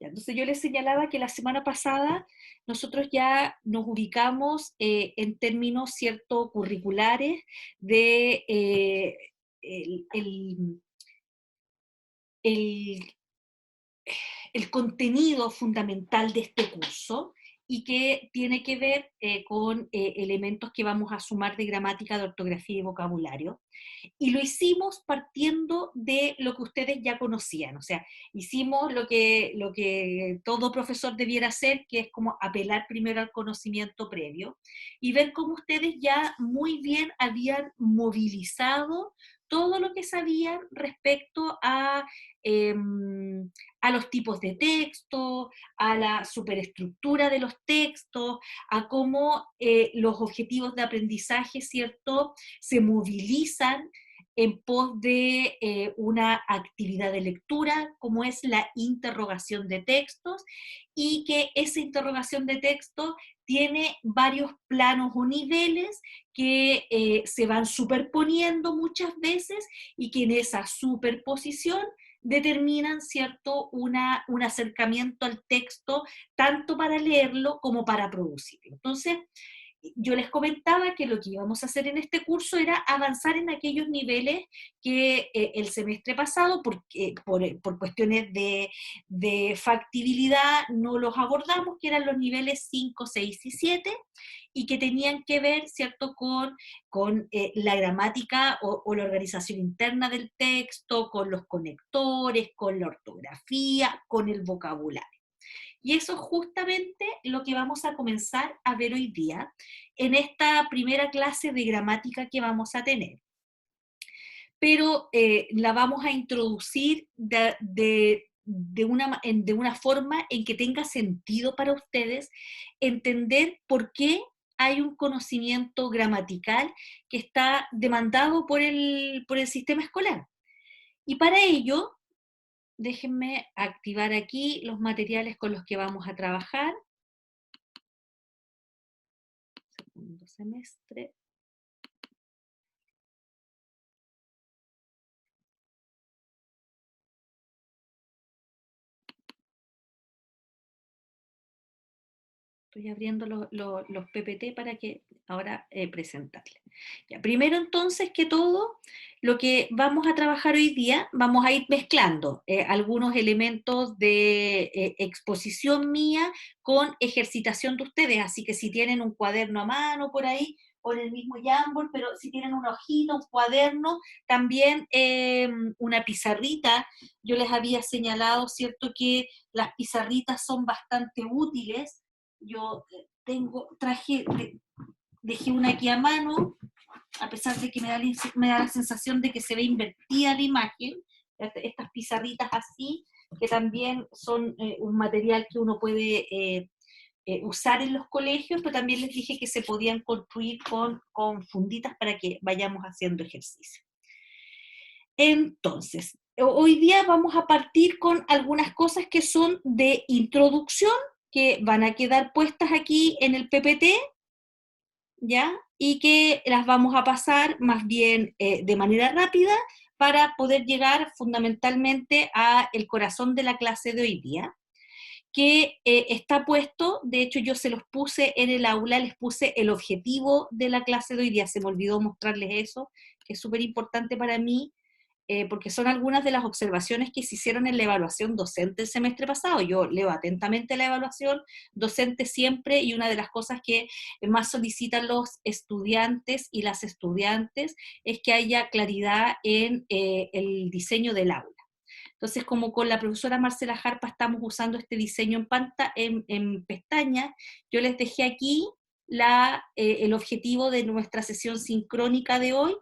Ya, entonces yo les señalaba que la semana pasada nosotros ya nos ubicamos en términos cierto curriculares de el, el- el el contenido fundamental de este curso y que tiene que ver con elementos que vamos a sumar de gramática, de ortografía y vocabulario. Y lo hicimos partiendo de lo que ustedes ya conocían, o sea, hicimos lo que todo profesor debiera hacer, que es como apelar primero al conocimiento previo y ver cómo ustedes ya muy bien habían movilizado todo lo que sabían respecto eh, a los tipos de texto, a la superestructura de los textos, a cómo los objetivos de aprendizaje, ¿cierto?, se movilizan en pos de una actividad de lectura, como es la interrogación de textos, y que esa interrogación de textos tiene varios planos o niveles que se van superponiendo muchas veces y que en esa superposición determinan, ¿cierto?, un acercamiento al texto tanto para leerlo como para producirlo. Entonces, yo les comentaba que lo que íbamos a hacer en este curso era avanzar en aquellos niveles que el semestre pasado, por cuestiones de factibilidad, no los abordamos, que eran los niveles 5, 6 y 7, y que tenían que ver, ¿cierto?, con la gramática o la organización interna del texto, con los conectores, con la ortografía, con el vocabulario. Y eso es justamente lo que vamos a comenzar a ver hoy día en esta primera clase de gramática que vamos a tener. Pero la vamos a introducir de una forma en que tenga sentido para ustedes entender por qué hay un conocimiento gramatical que está demandado por el sistema escolar. Y para ello, déjenme activar aquí los materiales con los que vamos a trabajar. Segundo semestre. Estoy abriendo los PPT para que ahora presentarles. Ya, primero entonces que todo, lo que vamos a trabajar hoy día, vamos a ir mezclando algunos elementos de exposición mía con ejercitación de ustedes, así que si tienen un cuaderno a mano por ahí, o en el mismo Jamboard, pero si tienen una hojita, un cuaderno, también una pizarrita. Yo les había señalado, ¿cierto?, que las pizarritas son bastante útiles. Yo dejé una aquí a mano, a pesar de que me da la sensación de que se ve invertida la imagen, estas pizarritas así, que también son un material que uno puede usar en los colegios, pero también les dije que se podían construir con funditas para que vayamos haciendo ejercicio. Entonces, hoy día vamos a partir con algunas cosas que son de introducción, que van a quedar puestas aquí en el PPT, ¿ya? Y que las vamos a pasar más bien de manera rápida para poder llegar fundamentalmente a el corazón de la clase de hoy día, que está puesto, de hecho yo se los puse en el aula, les puse el objetivo de la clase de hoy día, se me olvidó mostrarles eso, que es súper importante para mí, porque son algunas de las observaciones que se hicieron en la evaluación docente el semestre pasado. Yo leo atentamente la evaluación docente siempre, y una de las cosas que más solicitan los estudiantes y las estudiantes es que haya claridad en el diseño del aula. Entonces, como con la profesora Marcela Jarpa estamos usando este diseño en pestañas, yo les dejé aquí el objetivo de nuestra sesión sincrónica de hoy,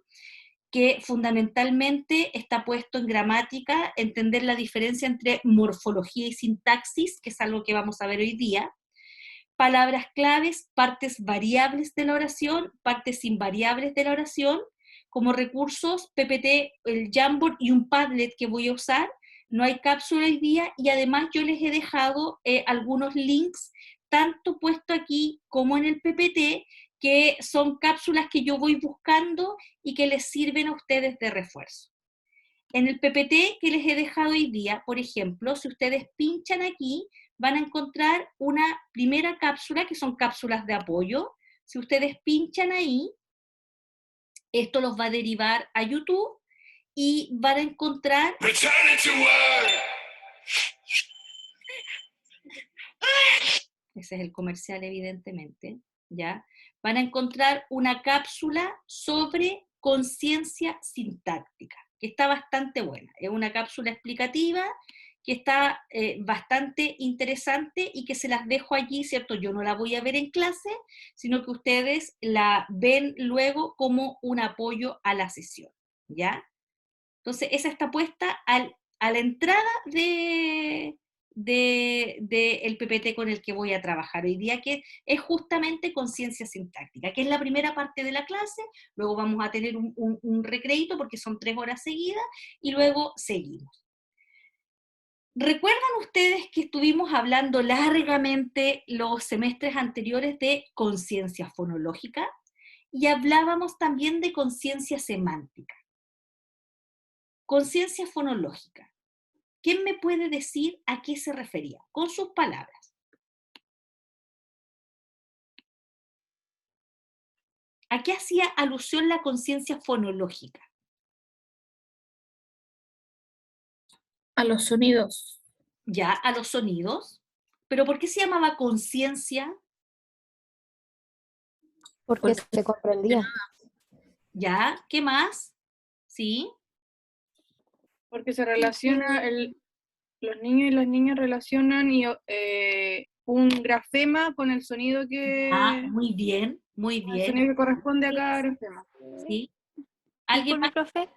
que fundamentalmente está puesto en gramática, entender la diferencia entre morfología y sintaxis, que es algo que vamos a ver hoy día, palabras claves, partes variables de la oración, partes invariables de la oración, como recursos, PPT, el Jamboard y un Padlet que voy a usar. No hay cápsula hoy día, y además yo les he dejado algunos links, tanto puesto aquí como en el PPT, que son cápsulas que yo voy buscando y que les sirven a ustedes de refuerzo. En el PPT que les he dejado hoy día, por ejemplo, si ustedes pinchan aquí, van a encontrar una primera cápsula, que son cápsulas de apoyo. Si ustedes pinchan ahí, esto los va a derivar a YouTube y van a encontrar... Ese es el comercial, evidentemente, ¿ya? Van a encontrar una cápsula sobre conciencia sintáctica, que está bastante buena. Es una cápsula explicativa que está bastante interesante y que se las dejo allí, ¿cierto? Yo no la voy a ver en clase, sino que ustedes la ven luego como un apoyo a la sesión, ¿ya? Entonces, esa está puesta a la entrada el PPT con el que voy a trabajar hoy día, que es justamente conciencia sintáctica, que es la primera parte de la clase. Luego vamos a tener un recreito porque son 3 horas seguidas y luego seguimos. ¿Recuerdan ustedes que estuvimos hablando largamente los semestres anteriores de conciencia fonológica? Y hablábamos también de conciencia semántica. Conciencia fonológica. ¿Quién me puede decir a qué se refería? Con sus palabras. ¿A qué hacía alusión la conciencia fonológica? A los sonidos. Ya, a los sonidos. ¿Pero por qué se llamaba conciencia? Porque se comprendía. Ya, ¿qué más? ¿Sí? Porque se relaciona, los niños y las niñas relacionan un grafema con el sonido Muy bien, muy el bien. sonido que corresponde a cada grafema. ¿Sí? ¿Alguien Disculpe, más? profe,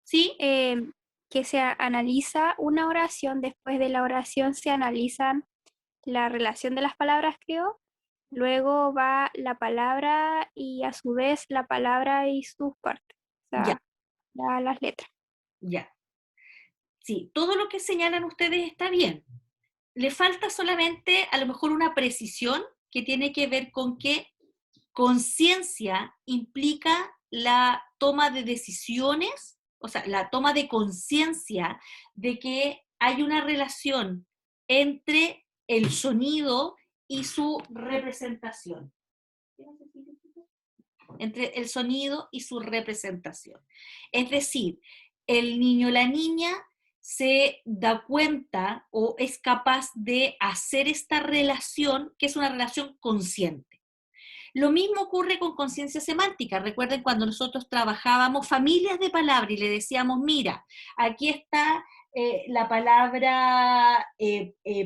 ¿Sí? que se analiza una oración, después de la oración se analizan la relación de las palabras, creo. Luego va la palabra y a su vez la palabra y sus partes, o Ya, sea, las letras. ya. Sí, todo lo que señalan ustedes está bien. Le falta solamente a lo mejor una precisión que tiene que ver con que conciencia implica la toma de decisiones, o sea, la toma de conciencia de que hay una relación entre el sonido y su representación. Entre el sonido y su representación. Es decir, el niño o la niña se da cuenta o es capaz de hacer esta relación, que es una relación consciente. Lo mismo ocurre con conciencia semántica. Recuerden cuando nosotros trabajábamos familias de palabras y le decíamos, mira, aquí está la palabra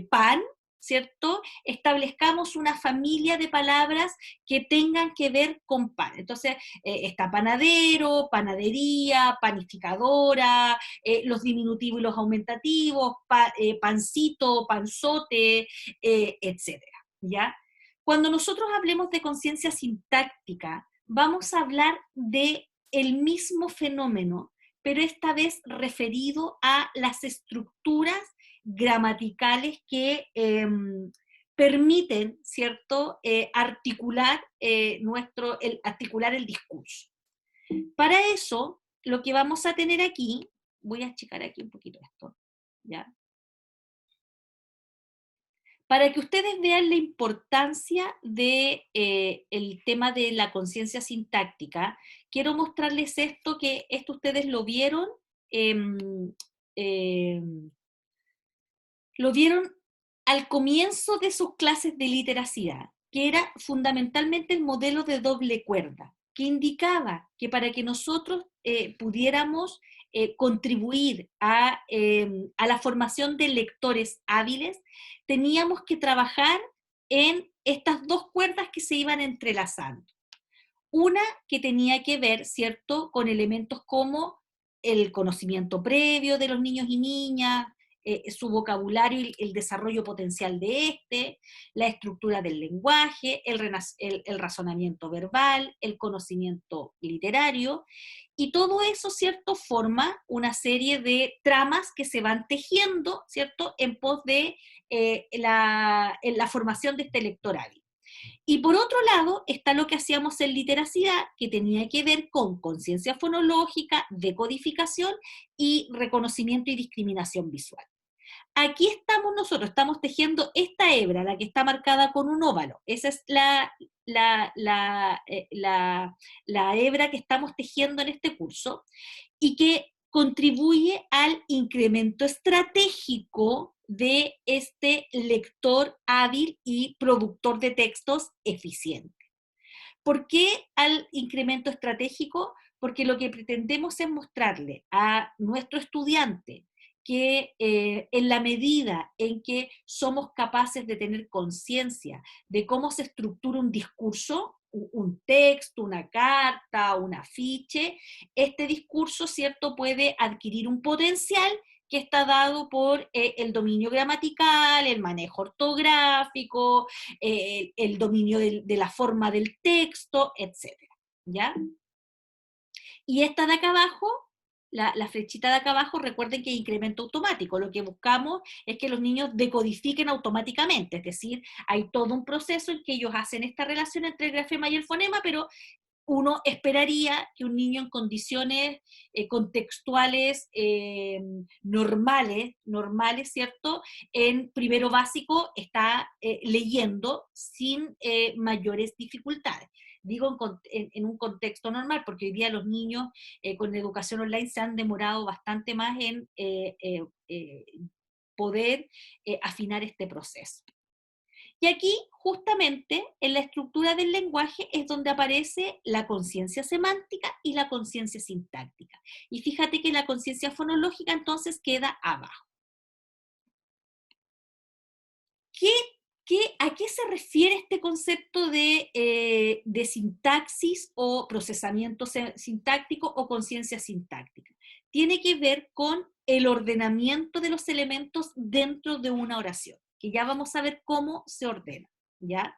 pan, ¿cierto? Establezcamos una familia de palabras que tengan que ver con pan. Entonces, está panadero, panadería, panificadora, los diminutivos y los aumentativos, pancito, panzote, etcétera, ¿ya? Cuando nosotros hablemos de conciencia sintáctica, vamos a hablar de el mismo fenómeno, pero esta vez referido a las estructuras gramaticales que permiten, ¿cierto?, articular, articular el discurso. Para eso, lo que vamos a tener aquí, voy a achicar aquí un poquito esto, ¿ya? Para que ustedes vean la importancia de el tema de la conciencia sintáctica, quiero mostrarles esto, que esto ustedes em, em, lo vieron al comienzo de sus clases de literacidad, que era fundamentalmente el modelo de doble cuerda, que indicaba que para que nosotros pudiéramos contribuir a la formación de lectores hábiles, teníamos que trabajar en estas 2 cuerdas que se iban entrelazando. Una que tenía que ver, ¿cierto?, con elementos como el conocimiento previo de los niños y niñas, su vocabulario y el desarrollo potencial de la estructura del lenguaje, el razonamiento verbal, el conocimiento literario, y todo eso, ¿cierto?, forma una serie de tramas que se van tejiendo, ¿cierto?, en pos de la formación de este lector hábil. Y por otro lado está lo que hacíamos en literacidad, que tenía que ver con conciencia fonológica, decodificación y reconocimiento y discriminación visual. Aquí estamos nosotros, estamos tejiendo esta hebra, la que está marcada con un óvalo. Esa es la hebra que estamos tejiendo en este curso y que contribuye al incremento estratégico de este lector hábil y productor de textos eficiente. ¿Por qué al incremento estratégico? Porque lo que pretendemos es mostrarle a nuestro estudiante que en la medida en que somos capaces de tener conciencia de cómo se estructura un discurso, un texto, una carta, un afiche, este discurso, ¿cierto?, puede adquirir un potencial que está dado por el dominio gramatical, el manejo ortográfico, el dominio de la forma del texto, etc. ¿Ya? Y esta de acá abajo, la flechita de acá abajo, recuerden que es incremento automático. Lo que buscamos es que los niños decodifiquen automáticamente, es decir, hay todo un proceso en que ellos hacen esta relación entre el grafema y el fonema, pero uno esperaría que un niño en condiciones contextuales normales, ¿cierto? En primero básico está leyendo sin mayores dificultades. Digo en un contexto normal, porque hoy día los niños con educación online se han demorado bastante más en poder afinar este proceso. Y aquí, justamente, en la estructura del lenguaje es donde aparece la conciencia semántica y la conciencia sintáctica. Y fíjate que la conciencia fonológica entonces queda abajo. ¿A qué se refiere este concepto de sintaxis o procesamiento sintáctico o conciencia sintáctica? Tiene que ver con el ordenamiento de los elementos dentro de una oración, que ya vamos a ver cómo se ordena, ¿ya?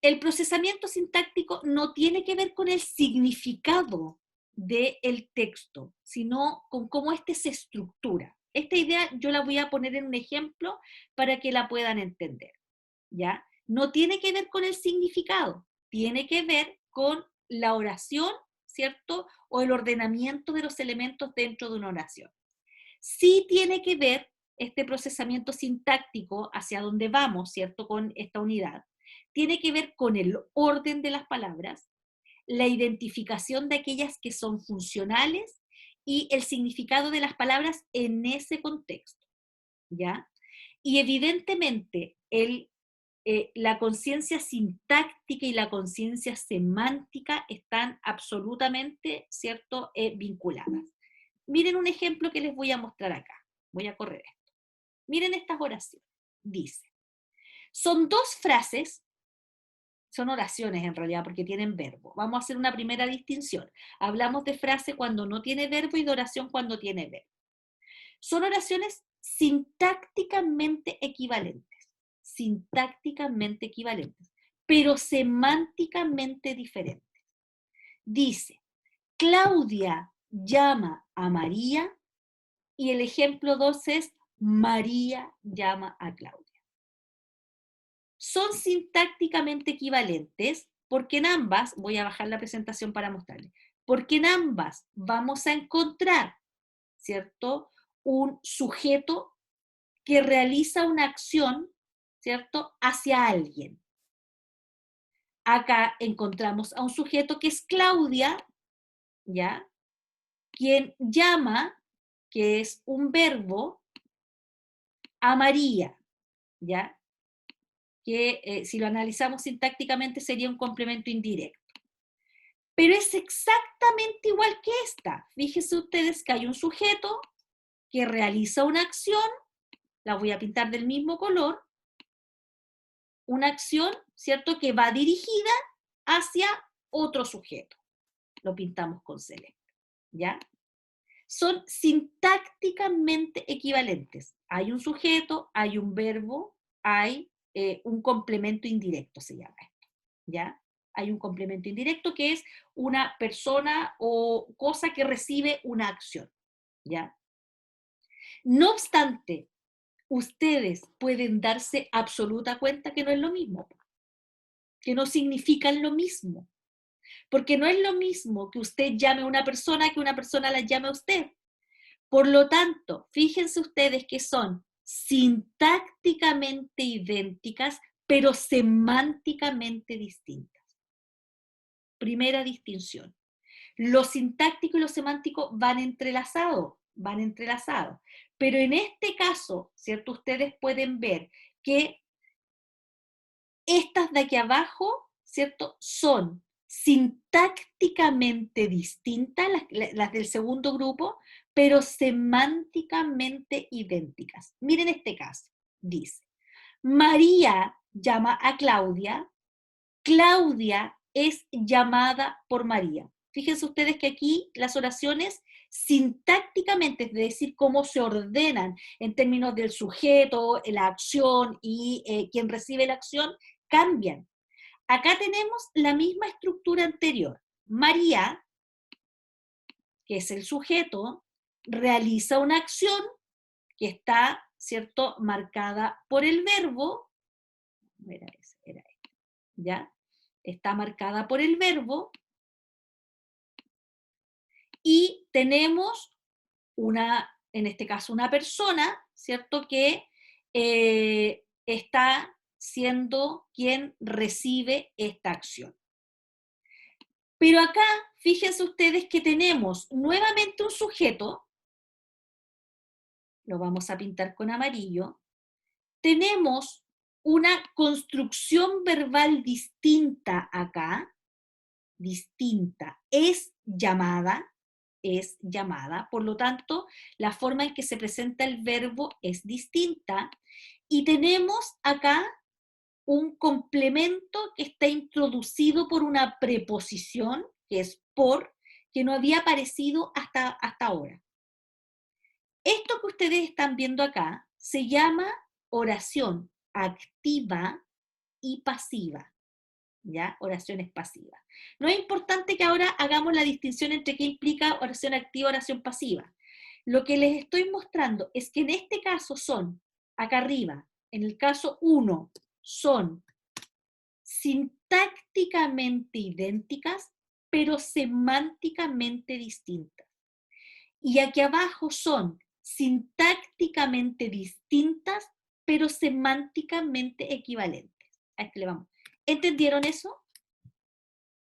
El procesamiento sintáctico no tiene que ver con el significado del texto, sino con cómo éste se estructura. Esta idea yo la voy a poner en un ejemplo para que la puedan entender, ¿ya? No tiene que ver con el significado, tiene que ver con la oración, ¿cierto? O el ordenamiento de los elementos dentro de una oración. Sí tiene que ver este procesamiento sintáctico hacia dónde vamos, ¿cierto? Con esta unidad. Tiene que ver con el orden de las palabras, la identificación de aquellas que son funcionales y el significado de las palabras en ese contexto, ¿ya? Y evidentemente la conciencia sintáctica y la conciencia semántica están absolutamente, ¿cierto?, vinculadas. Miren un ejemplo que les voy a mostrar acá. Voy a correr esto. Miren estas oraciones. Dice, son dos frases, son oraciones en realidad porque tienen verbo. Vamos a hacer una primera distinción. Hablamos de frase cuando no tiene verbo y de oración cuando tiene verbo. Son oraciones sintácticamente equivalentes, pero semánticamente diferentes. Dice, Claudia llama a María y el ejemplo 2 es María llama a Claudia. Son sintácticamente equivalentes porque en ambas, voy a bajar la presentación para mostrarles, porque en ambas vamos a encontrar, ¿cierto?, un sujeto que realiza una acción, ¿cierto?, hacia alguien. Acá encontramos a un sujeto que es Claudia, ¿ya?, quien llama, que es un verbo, a María, ¿ya?, que si lo analizamos sintácticamente sería un complemento indirecto. Pero es exactamente igual que esta. Fíjense ustedes que hay un sujeto que realiza una acción, la voy a pintar del mismo color, una acción, ¿cierto?, que va dirigida hacia otro sujeto. Lo pintamos con celeste, ¿ya? Son sintácticamente equivalentes. Hay un sujeto, hay un verbo, hay un complemento indirecto, se llama esto, ¿ya? Hay un complemento indirecto que es una persona o cosa que recibe una acción, ¿ya? No obstante, ustedes pueden darse absoluta cuenta que no es lo mismo. que no significan lo mismo. Porque no es lo mismo que usted llame a una persona que una persona la llame a usted. Por lo tanto, fíjense ustedes que son sintácticamente idénticas, pero semánticamente distintas. Primera distinción. Lo sintáctico y lo semántico van entrelazados. Pero en este caso, ¿cierto? Ustedes pueden ver que estas de aquí abajo, ¿cierto? Son sintácticamente distintas, las del segundo grupo, pero semánticamente idénticas. Miren este caso. Dice, María llama a Claudia, Claudia es llamada por María. Fíjense ustedes que aquí las oraciones sintácticamente, es decir, cómo se ordenan en términos del sujeto, la acción y quien recibe la acción, cambian. Acá tenemos la misma estructura anterior. María, que es el sujeto, realiza una acción que está, ¿cierto?, marcada por el verbo. Era ese, ¿ya? Está marcada por el verbo. Y tenemos en este caso, una persona, ¿cierto?, que está siendo quien recibe esta acción. Pero acá, fíjense ustedes que tenemos nuevamente un sujeto, lo vamos a pintar con amarillo, tenemos una construcción verbal distinta acá, distinta, es llamada, por lo tanto, la forma en que se presenta el verbo es distinta, y tenemos acá un complemento que está introducido por una preposición, que es por, que no había aparecido hasta ahora. Esto que ustedes están viendo acá se llama oración activa y pasiva, ¿ya? Oraciones pasivas. No es importante que ahora hagamos la distinción entre qué implica oración activa y oración pasiva. Lo que les estoy mostrando es que en este caso son, acá arriba, en el caso 1, son sintácticamente idénticas, pero semánticamente distintas. Y aquí abajo son sintácticamente distintas, pero semánticamente equivalentes. A este le vamos. ¿Entendieron eso?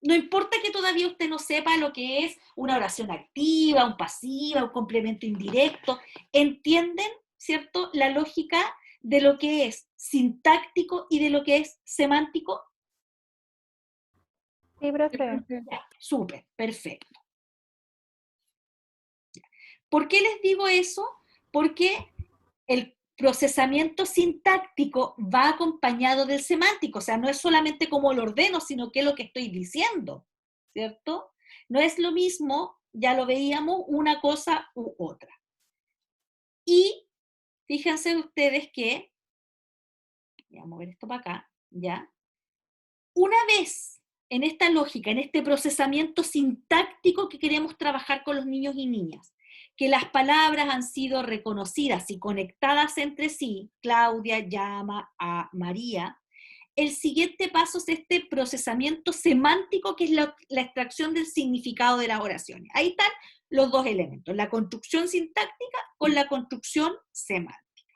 No importa que todavía usted no sepa lo que es una oración activa, un pasiva, un complemento indirecto. ¿Entienden, cierto, la lógica de lo que es sintáctico y de lo que es semántico? Sí, profe. Súper, perfecto. ¿Por qué les digo eso? Porque el procesamiento sintáctico va acompañado del semántico, o sea, no es solamente cómo lo ordeno, sino qué es lo que estoy diciendo, ¿cierto? No es lo mismo, ya lo veíamos, una cosa u otra. Y fíjense ustedes que, voy a mover esto para acá, ¿ya? Una vez en esta lógica, en este procesamiento sintáctico que queremos trabajar con los niños y niñas, que las palabras han sido reconocidas y conectadas entre sí, Claudia llama a María, el siguiente paso es este procesamiento semántico, que es la extracción del significado de las oraciones. Ahí están los dos elementos, la construcción sintáctica con la construcción semántica.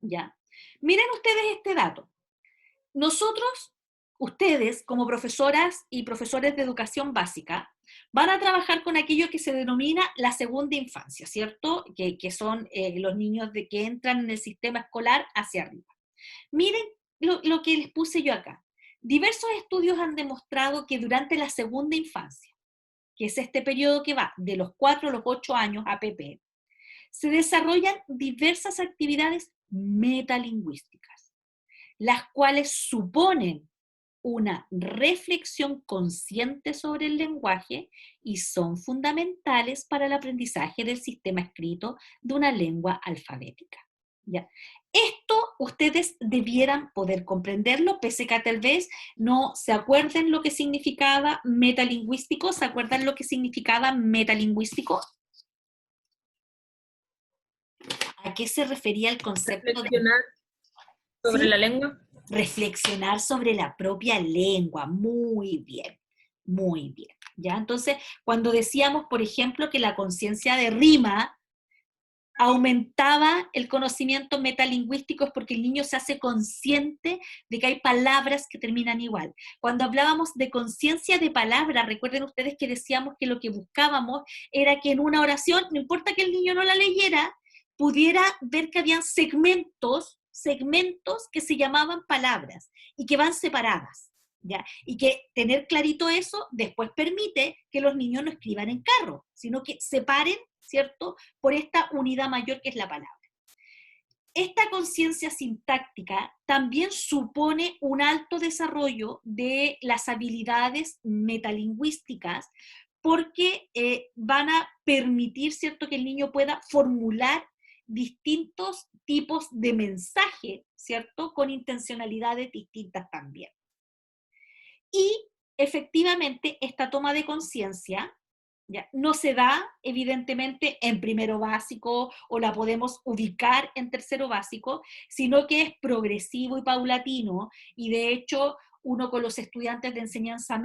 ¿Ya? Miren ustedes este dato. Nosotros, ustedes, como profesoras y profesores de educación básica, van a trabajar con aquello que se denomina la segunda infancia, ¿cierto? Que son los niños que entran en el sistema escolar hacia arriba. Miren lo que les puse yo acá. Diversos estudios han demostrado que durante la segunda infancia, que es este periodo que va de los 4 a los 8 años APP, se desarrollan diversas actividades metalingüísticas, las cuales suponen una reflexión consciente sobre el lenguaje y son fundamentales para el aprendizaje del sistema escrito de una lengua alfabética. ¿Ya? Esto ustedes debieran poder comprenderlo, pese que tal vez no se acuerden lo que significaba metalingüístico. ¿Se acuerdan lo que significaba metalingüístico? ¿A qué se refería el concepto reflexionar sobre ¿sí? la lengua. reflexionar sobre la propia lengua. Muy bien, muy bien. ¿Ya? Entonces, cuando decíamos, por ejemplo, que la conciencia de rima aumentaba el conocimiento metalingüístico, es porque el niño se hace consciente de que hay palabras que terminan igual. Cuando hablábamos de conciencia de palabra, recuerden ustedes que decíamos que lo que buscábamos era que en una oración, no importa que el niño no la leyera, pudiera ver que habían segmentos que se llamaban palabras y que van separadas. ¿Ya? Y que tener clarito eso después permite que los niños no escriban en carro, sino que separen, ¿cierto?, por esta unidad mayor que es la palabra. Esta conciencia sintáctica también supone un alto desarrollo de las habilidades metalingüísticas, porque van a permitir, ¿cierto?, que el niño pueda formular distintos tipos de mensaje, ¿cierto?, con intencionalidades distintas también. Y efectivamente esta toma de conciencia no se da evidentemente en primero básico o la podemos ubicar en tercero básico, sino que es progresivo y paulatino, y de hecho uno con los estudiantes de enseñanza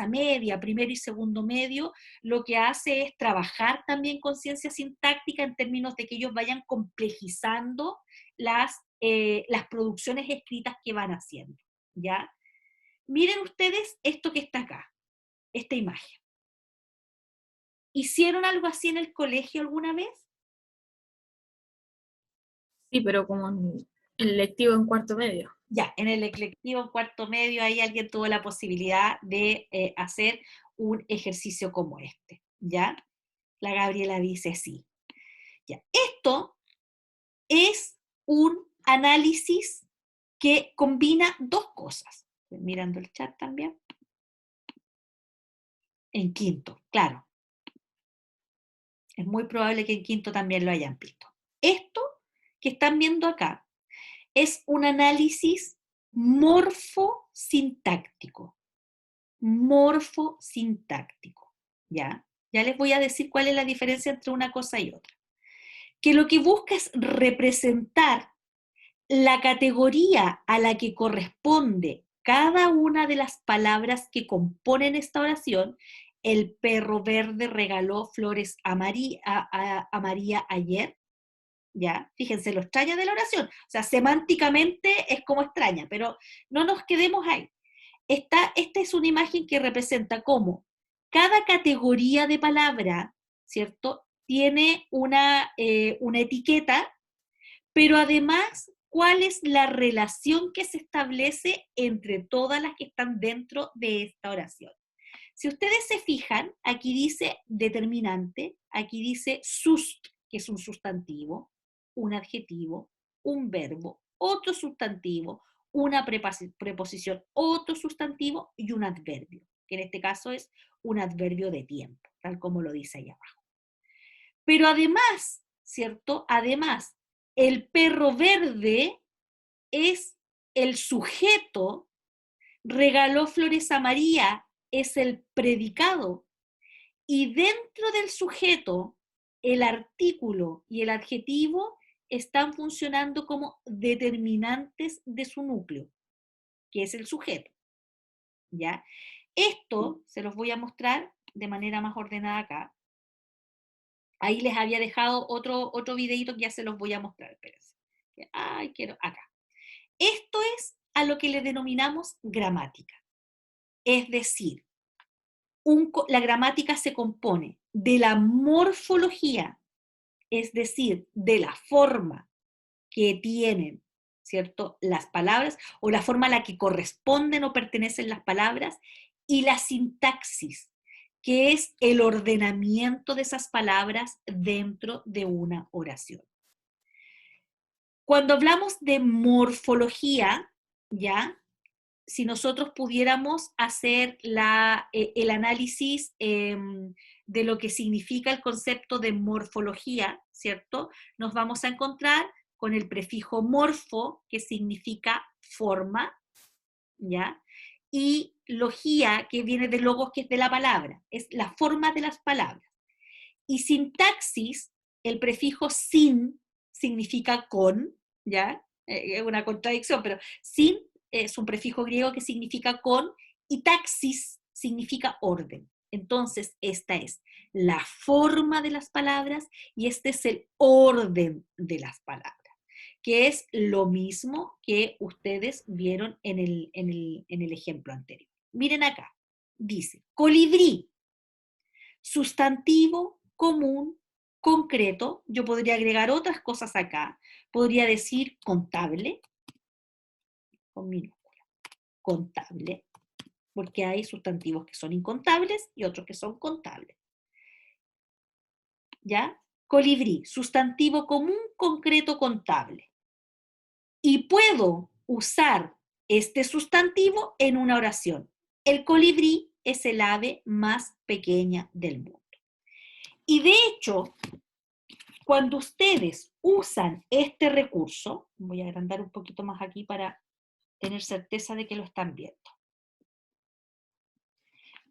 media, primero y segundo medio, lo que hace es trabajar también conciencia sintáctica en términos de que ellos vayan complejizando las producciones escritas que van haciendo, ¿ya? Miren ustedes esto que está acá, esta imagen. ¿Hicieron algo así en el colegio alguna vez? Sí, pero como en el lectivo en cuarto medio. Ya, en el lectivo en cuarto medio, ahí alguien tuvo la posibilidad de hacer un ejercicio como este, ¿ya? La Gabriela dice sí. Ya, esto es un análisis que combina dos cosas. Estoy mirando el chat también. En quinto, claro. Es muy probable que en quinto también lo hayan visto. Esto que están viendo acá es un análisis morfosintáctico. Morfosintáctico, ¿ya? Ya les voy a decir cuál es la diferencia entre una cosa y otra. Que lo que busca es representar la categoría a la que corresponde cada una de las palabras que componen esta oración. El perro verde regaló flores a María ayer, ¿ya? Fíjense lo extraña de la oración. O sea, semánticamente es como extraña, pero no nos quedemos ahí. Esta es una imagen que representa cómo cada categoría de palabra, ¿cierto?, tiene una etiqueta, pero además, ¿cuál es la relación que se establece entre todas las que están dentro de esta oración? Si ustedes se fijan, aquí dice determinante, aquí dice sust, que es un sustantivo, un adjetivo, un verbo, otro sustantivo, una preposición, otro sustantivo y un adverbio, que en este caso es un adverbio de tiempo, tal como lo dice ahí abajo. Pero además, ¿cierto? Además, el perro verde es el sujeto, regaló flores a María es el predicado, y dentro del sujeto, el artículo y el adjetivo están funcionando como determinantes de su núcleo, que es el sujeto, ¿ya? Esto se los voy a mostrar de manera más ordenada acá. Ahí les había dejado otro videito que ya se los voy a mostrar, espérense. Ay, quiero, acá. Esto es a lo que le denominamos gramática. Es decir, la gramática se compone de la morfología, es decir, de la forma que tienen, ¿cierto?, las palabras, o la forma a la que corresponden o pertenecen las palabras, y la sintaxis, que es el ordenamiento de esas palabras dentro de una oración. Cuando hablamos de morfología, ¿ya?, si nosotros pudiéramos hacer el análisis de lo que significa el concepto de morfología, ¿cierto?, nos vamos a encontrar con el prefijo morfo, que significa forma, ¿ya?, y logía, que viene de logos, que es de la palabra, es la forma de las palabras. Y sintaxis, el prefijo sin significa con, ¿ya?, es una contradicción, pero sin es un prefijo griego que significa con, y taxis significa orden. Entonces, esta es la forma de las palabras y este es el orden de las palabras, que es lo mismo que ustedes vieron en el ejemplo anterior. Miren acá, dice, colibrí, sustantivo común, concreto, yo podría agregar otras cosas acá, podría decir contable, con minúscula, contable, porque hay sustantivos que son incontables y otros que son contables. ¿Ya? Colibrí, sustantivo común, concreto, contable. Y puedo usar este sustantivo en una oración. El colibrí es el ave más pequeña del mundo. Y de hecho, cuando ustedes usan este recurso, voy a agrandar un poquito más aquí para tener certeza de que lo están viendo.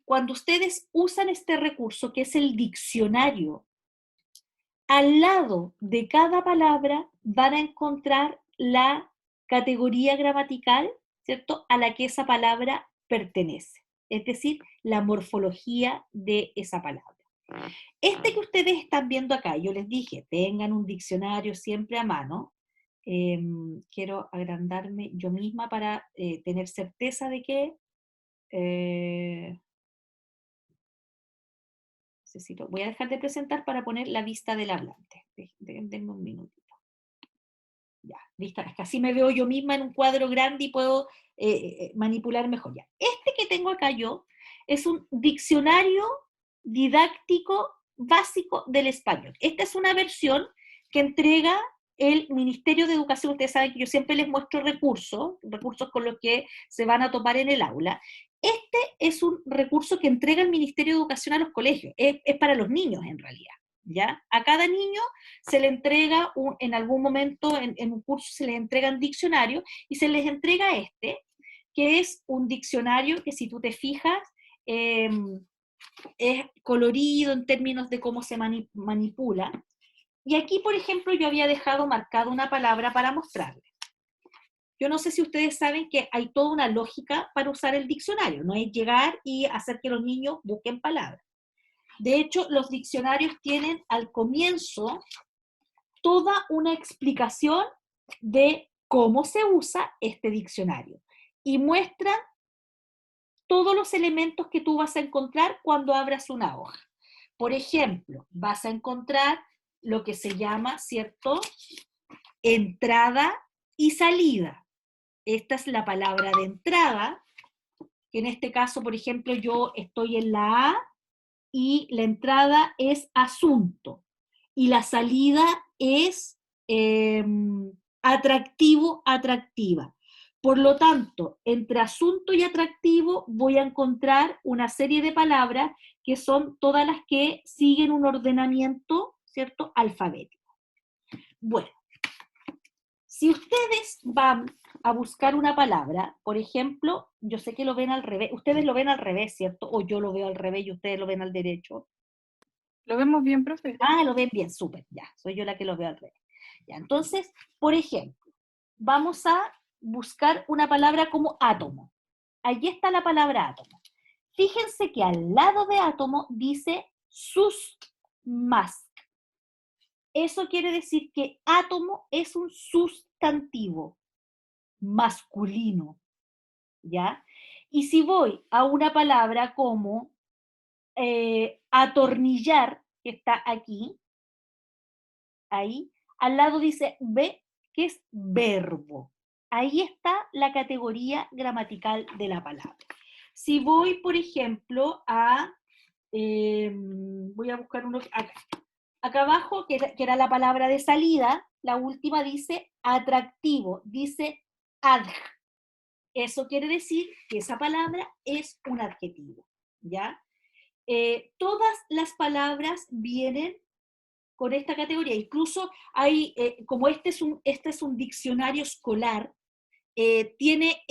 Cuando ustedes usan este recurso, que es el diccionario, al lado de cada palabra van a encontrar la categoría gramatical, ¿cierto?, a la que esa palabra pertenece, es decir, la morfología de esa palabra. Este que ustedes están viendo acá, yo les dije, tengan un diccionario siempre a mano. Quiero agrandarme yo misma para tener certeza de que voy a dejar de presentar para poner la vista del hablante. Denme un minutito. Ya, vista, es que así me veo yo misma en un cuadro grande y puedo manipular mejor. Ya. Este que tengo acá yo es un diccionario didáctico básico del español. Esta es una versión que entrega el Ministerio de Educación. Ustedes saben que yo siempre les muestro recursos con los que se van a topar en el aula. Este es un recurso que entrega el Ministerio de Educación a los colegios, es para los niños en realidad, ¿ya? A cada niño se le entrega, en algún momento en un curso se les entregan diccionarios y se les entrega este, que es un diccionario que si tú te fijas, es colorido en términos de cómo se manipula. Y aquí, por ejemplo, yo había dejado marcada una palabra para mostrarles. Yo no sé si ustedes saben que hay toda una lógica para usar el diccionario, no es llegar y hacer que los niños busquen palabras. De hecho, los diccionarios tienen al comienzo toda una explicación de cómo se usa este diccionario y muestra todos los elementos que tú vas a encontrar cuando abras una hoja. Por ejemplo, vas a encontrar lo que se llama, ¿cierto?, entrada y salida. Esta es la palabra de entrada, que en este caso, por ejemplo, yo estoy en la A y la entrada es asunto y la salida es atractivo, atractiva. Por lo tanto, entre asunto y atractivo voy a encontrar una serie de palabras que son todas las que siguen un ordenamiento, ¿cierto?, alfabético. Bueno, si ustedes van a buscar una palabra, por ejemplo, yo sé que lo ven al revés, ustedes lo ven al revés, ¿cierto? O yo lo veo al revés y ustedes lo ven al derecho. ¿Lo vemos bien, profe? Ah, lo ven bien, súper, ya, soy yo la que lo veo al revés. Ya, entonces, por ejemplo, vamos a buscar una palabra como átomo. Allí está la palabra átomo. Fíjense que al lado de átomo dice sus más. Eso quiere decir que átomo es un sustantivo masculino, ¿ya? Y si voy a una palabra como atornillar, que está aquí, ahí, al lado dice ve, que es verbo. Ahí está la categoría gramatical de la palabra. Si voy, por ejemplo, voy a buscar uno acá. Acá abajo, que era la palabra de salida, la última dice atractivo, dice adj. Eso quiere decir que esa palabra es un adjetivo, ¿ya? Todas las palabras vienen con esta categoría. Incluso hay, como este es un diccionario escolar, tiene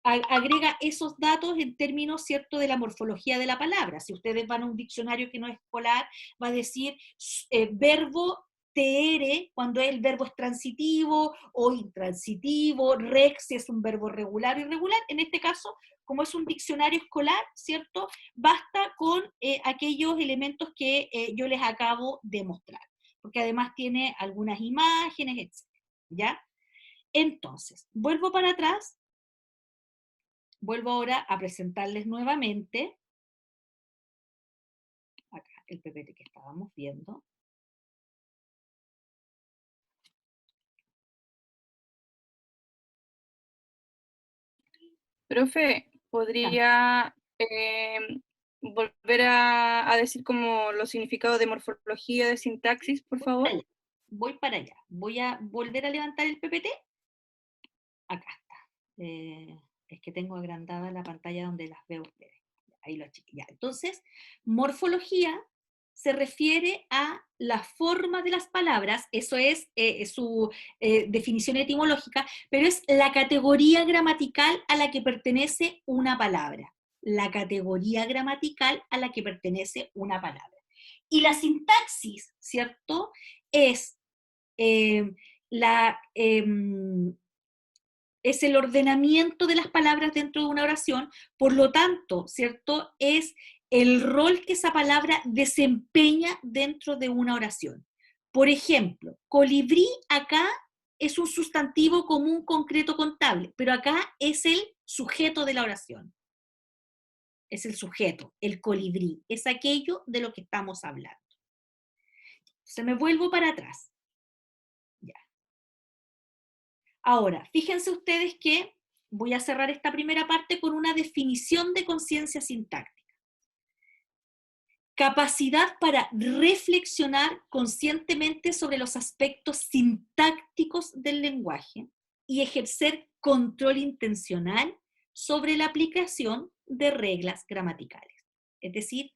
agrega esos datos en términos, ¿cierto?, de la morfología de la palabra. Si ustedes van a un diccionario que no es escolar, va a decir verbo TR cuando el verbo es transitivo o intransitivo, REC si es un verbo regular o irregular. En este caso, como es un diccionario escolar, ¿cierto? Basta con aquellos elementos que yo les acabo de mostrar, porque además tiene algunas imágenes, etc. ¿Ya? Entonces, vuelvo para atrás, vuelvo ahora a presentarles nuevamente, acá el PPT que estábamos viendo. Profe, ¿podría volver a decir como los significados de morfología, de sintaxis, por favor? Voy para allá. Voy a volver a levantar el PPT. Acá está. Es que tengo agrandada la pantalla donde las veo ustedes. Ahí lo achiqué. Ya. Entonces, morfología se refiere a la forma de las palabras, eso es su definición etimológica, pero es la categoría gramatical a la que pertenece una palabra. La categoría gramatical a la que pertenece una palabra. Y la sintaxis, ¿cierto? Es es el ordenamiento de las palabras dentro de una oración, por lo tanto, ¿cierto? Es el rol que esa palabra desempeña dentro de una oración. Por ejemplo, colibrí acá es un sustantivo común concreto contable, pero acá es el sujeto de la oración. Es el sujeto, el colibrí, es aquello de lo que estamos hablando. Se me vuelvo para atrás. Ya. Ahora, fíjense ustedes que voy a cerrar esta primera parte con una definición de conciencia sintáctica. Capacidad para reflexionar conscientemente sobre los aspectos sintácticos del lenguaje y ejercer control intencional sobre la aplicación de reglas gramaticales. Es decir,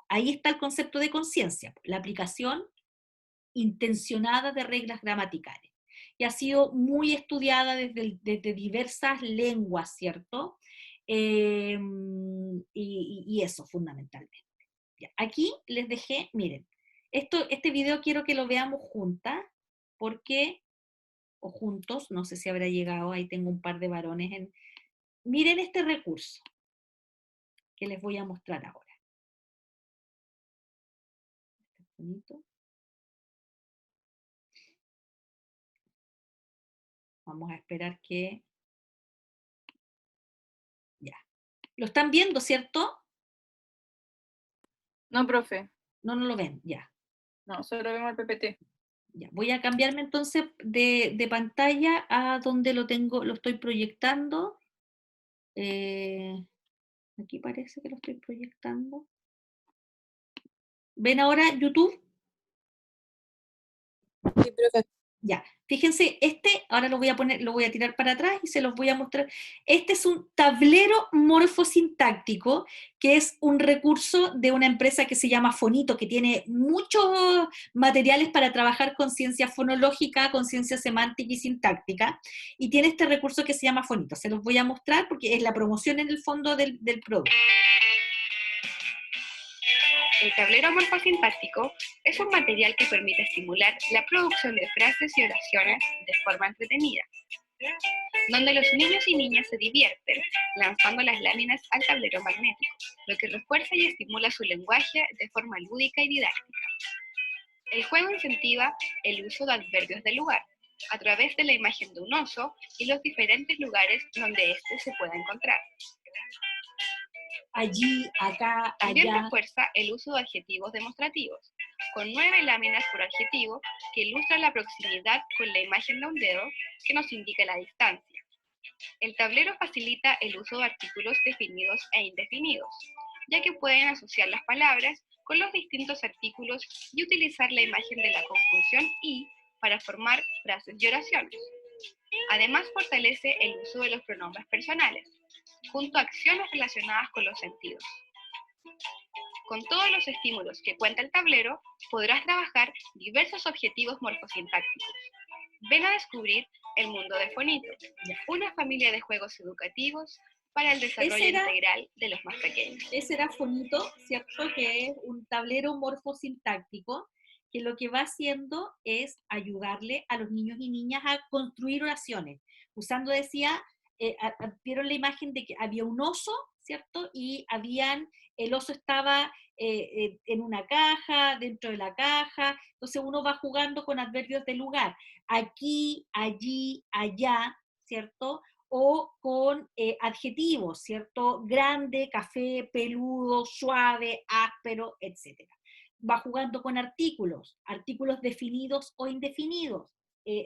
ahí está el concepto de conciencia, la aplicación intencionada de reglas gramaticales. Y ha sido muy estudiada desde diversas lenguas, ¿cierto? Y eso fundamentalmente. Ya, aquí les dejé, miren, este video quiero que lo veamos juntas, porque, o juntos, no sé si habrá llegado, ahí tengo un par de varones. Miren este recurso que les voy a mostrar ahora. Este es bonito. Vamos a esperar que... Ya. ¿Lo están viendo, cierto? No, profe. No lo ven, ya. No, solo vemos el PPT. Ya. Voy a cambiarme entonces de pantalla a donde lo estoy proyectando. Aquí parece que lo estoy proyectando. ¿Ven ahora YouTube? Sí, profe. Ya, fíjense, ahora lo voy a tirar para atrás y se los voy a mostrar. Este es un tablero morfosintáctico, que es un recurso de una empresa que se llama Fonito, que tiene muchos materiales para trabajar con ciencia fonológica, con ciencia semántica y sintáctica, y tiene este recurso que se llama Fonito. Se los voy a mostrar porque es la promoción en el fondo del producto. El tablero morfosintáctico es un material que permite estimular la producción de frases y oraciones de forma entretenida, donde los niños y niñas se divierten lanzando las láminas al tablero magnético, lo que refuerza y estimula su lenguaje de forma lúdica y didáctica. El juego incentiva el uso de adverbios de lugar, a través de la imagen de un oso y los diferentes lugares donde éste se pueda encontrar. Allí, acá, También allá. refuerza el uso de adjetivos demostrativos, con 9 láminas por adjetivo que ilustran la proximidad con la imagen de un dedo que nos indica la distancia. El tablero facilita el uso de artículos definidos e indefinidos, ya que pueden asociar las palabras con los distintos artículos y utilizar la imagen de la conjunción y para formar frases y oraciones. Además, fortalece el uso de los pronombres personales, junto a acciones relacionadas con los sentidos. Con todos los estímulos que cuenta el tablero, podrás trabajar diversos objetivos morfosintácticos. Ven a descubrir el mundo de Fonito, una familia de juegos educativos para el desarrollo integral de los más pequeños. Ese era Fonito, ¿cierto? Que es un tablero morfosintáctico que lo que va haciendo es ayudarle a los niños y niñas a construir oraciones. Usando, decía, vieron la imagen de que había un oso, ¿cierto? Y el oso estaba en una caja, dentro de la caja, entonces uno va jugando con adverbios de lugar, aquí, allí, allá, ¿cierto? O con adjetivos, ¿cierto? Grande, café, peludo, suave, áspero, etc. Va jugando con artículos definidos o indefinidos,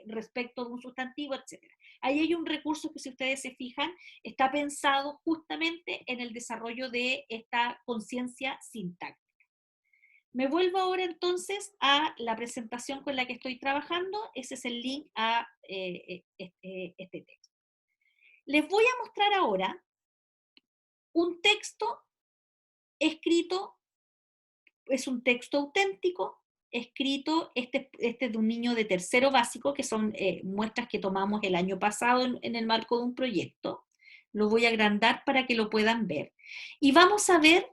respecto de un sustantivo, etc. Ahí hay un recurso que, si ustedes se fijan, está pensado justamente en el desarrollo de esta conciencia sintáctica. Me vuelvo ahora entonces a la presentación con la que estoy trabajando. Ese es el link a este texto. Les voy a mostrar ahora un texto escrito, es un texto auténtico, escrito, este es de un niño de tercero básico, que son muestras que tomamos el año pasado en el marco de un proyecto. Lo voy a agrandar para que lo puedan ver. Y vamos a ver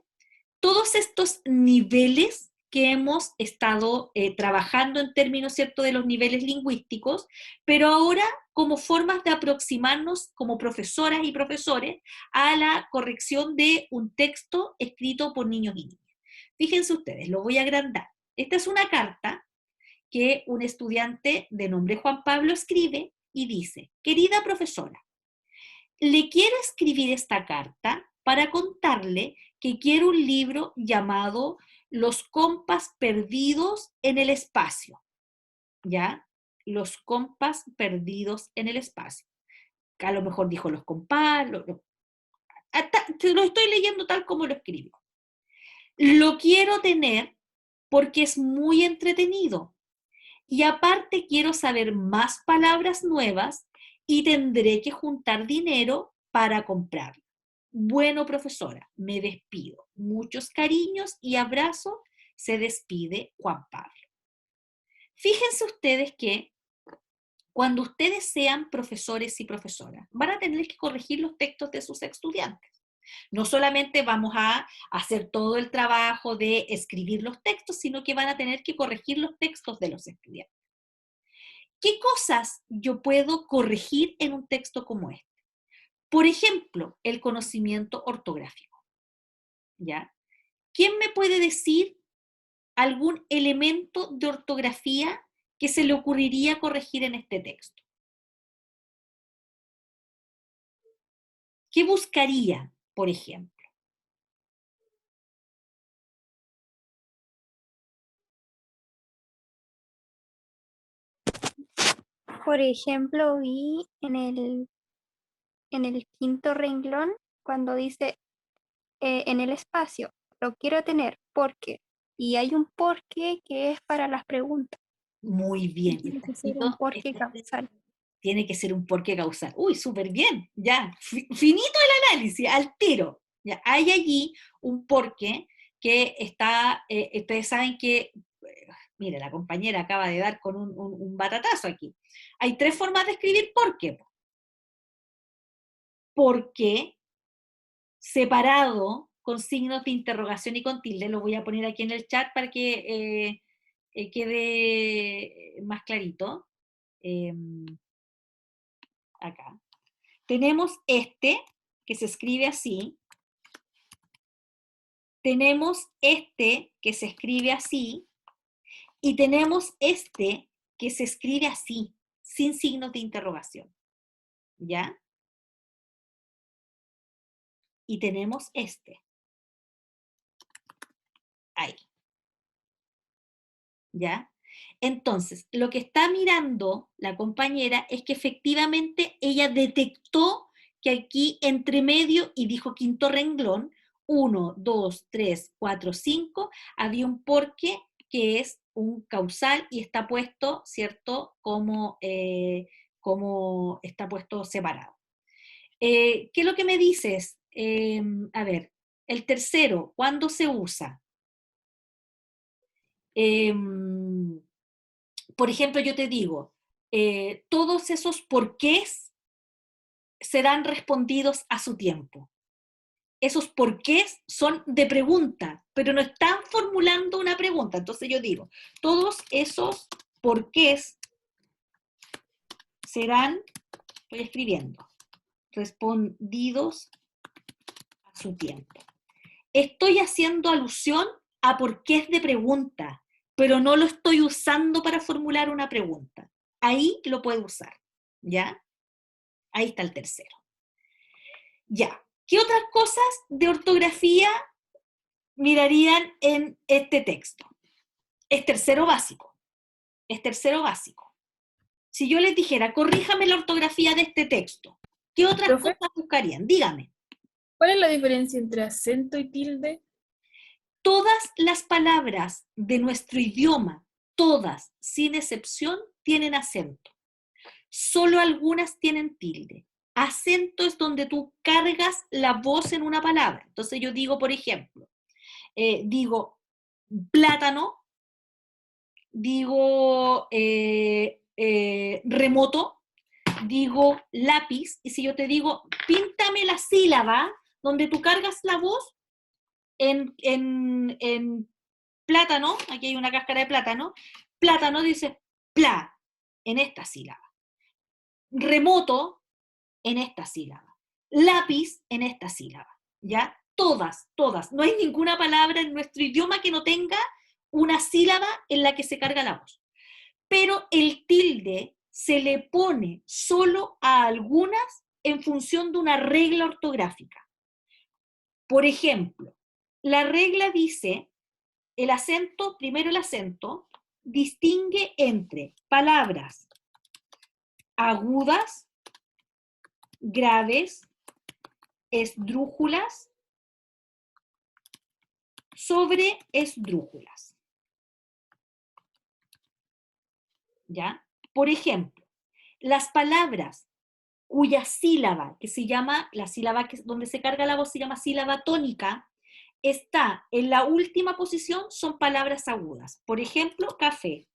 todos estos niveles que hemos estado trabajando en términos, ¿cierto?, de los niveles lingüísticos, pero ahora como formas de aproximarnos como profesoras y profesores a la corrección de un texto escrito por niños y niñas. Fíjense ustedes, lo voy a agrandar. Esta es una carta que un estudiante de nombre Juan Pablo escribe y dice: querida profesora, le quiero escribir esta carta para contarle que quiero un libro llamado Los compas perdidos en el espacio. ¿Ya? Los compas perdidos en el espacio. A lo mejor dijo los compas, te lo estoy leyendo tal como lo escribió. Lo quiero tener porque es muy entretenido. Y aparte quiero saber más palabras nuevas y tendré que juntar dinero para comprarlo. Bueno, profesora, me despido. Muchos cariños y abrazos. Se despide Juan Pablo. Fíjense ustedes que cuando ustedes sean profesores y profesoras, van a tener que corregir los textos de sus estudiantes. No solamente vamos a hacer todo el trabajo de escribir los textos, sino que van a tener que corregir los textos de los estudiantes. ¿Qué cosas yo puedo corregir en un texto como este? Por ejemplo, el conocimiento ortográfico. ¿Ya? ¿Quién me puede decir algún elemento de ortografía que se le ocurriría corregir en este texto? ¿Qué buscaría, por ejemplo? Por ejemplo, vi en el quinto renglón cuando dice en el espacio, lo quiero tener porque, y hay un porqué que es para las preguntas. Muy bien. Tiene que ser un porqué causal. Tiene que ser un porqué causal. Uy, súper bien, ya. Finito el análisis, al tiro. Ya, hay allí un porqué que está, ustedes saben que, mire, la compañera acaba de dar con un batatazo aquí. Hay tres formas de escribir porqué. Porqué, separado, con signos de interrogación y con tilde. Lo voy a poner aquí en el chat para que quede más clarito. Acá. Tenemos este, que se escribe así. Tenemos este, que se escribe así. Y tenemos este, que se escribe así, sin signos de interrogación. ¿Ya? Y tenemos este. Ahí. ¿Ya? Entonces, lo que está mirando la compañera es que efectivamente ella detectó que aquí entre medio, y dijo quinto renglón, 1, 2, 3, 4, 5, había un porqué que es un causal y está puesto, ¿cierto? Como está puesto separado. ¿Qué es lo que me dices? A ver, el tercero, ¿cuándo se usa? Por ejemplo, yo te digo, todos esos porqués serán respondidos a su tiempo. esos porqués son de pregunta, pero no están formulando una pregunta. Entonces yo digo, todos esos porqués serán, estoy escribiendo, respondidos a su tiempo. Estoy haciendo alusión a porqués de pregunta, pero no lo estoy usando para formular una pregunta. Ahí lo puedo usar, ¿ya? Ahí está el tercero. Ya. ¿Qué otras cosas de ortografía mirarían en este texto? Es tercero básico. Es tercero básico. Si yo les dijera, corríjame la ortografía de este texto, ¿qué otras Profe, cosas buscarían? Dígame. ¿cuál es la diferencia entre acento y tilde? Todas las palabras de nuestro idioma, todas, sin excepción, tienen acento. Solo algunas tienen tilde. Acento es donde tú cargas la voz en una palabra. Entonces yo digo, por ejemplo, digo plátano, digo remoto, digo lápiz, y si yo te digo, píntame la sílaba donde tú cargas la voz en plátano, aquí hay una cáscara de plátano, plátano dice pla, en esta sílaba. Remoto, en esta sílaba. Lápiz, en esta sílaba. ¿Ya? Todas, todas. No hay ninguna palabra en nuestro idioma que no tenga una sílaba en la que se carga la voz. Pero el tilde se le pone solo a algunas en función de una regla ortográfica. Por ejemplo, la regla dice, el acento, primero el acento, distingue entre palabras agudas, graves, esdrújulas, sobre esdrújulas. ¿Ya? Por ejemplo, las palabras cuya sílaba, que se llama, la sílaba donde se carga la voz se llama sílaba tónica, está en la última posición, son palabras agudas. Por ejemplo, café.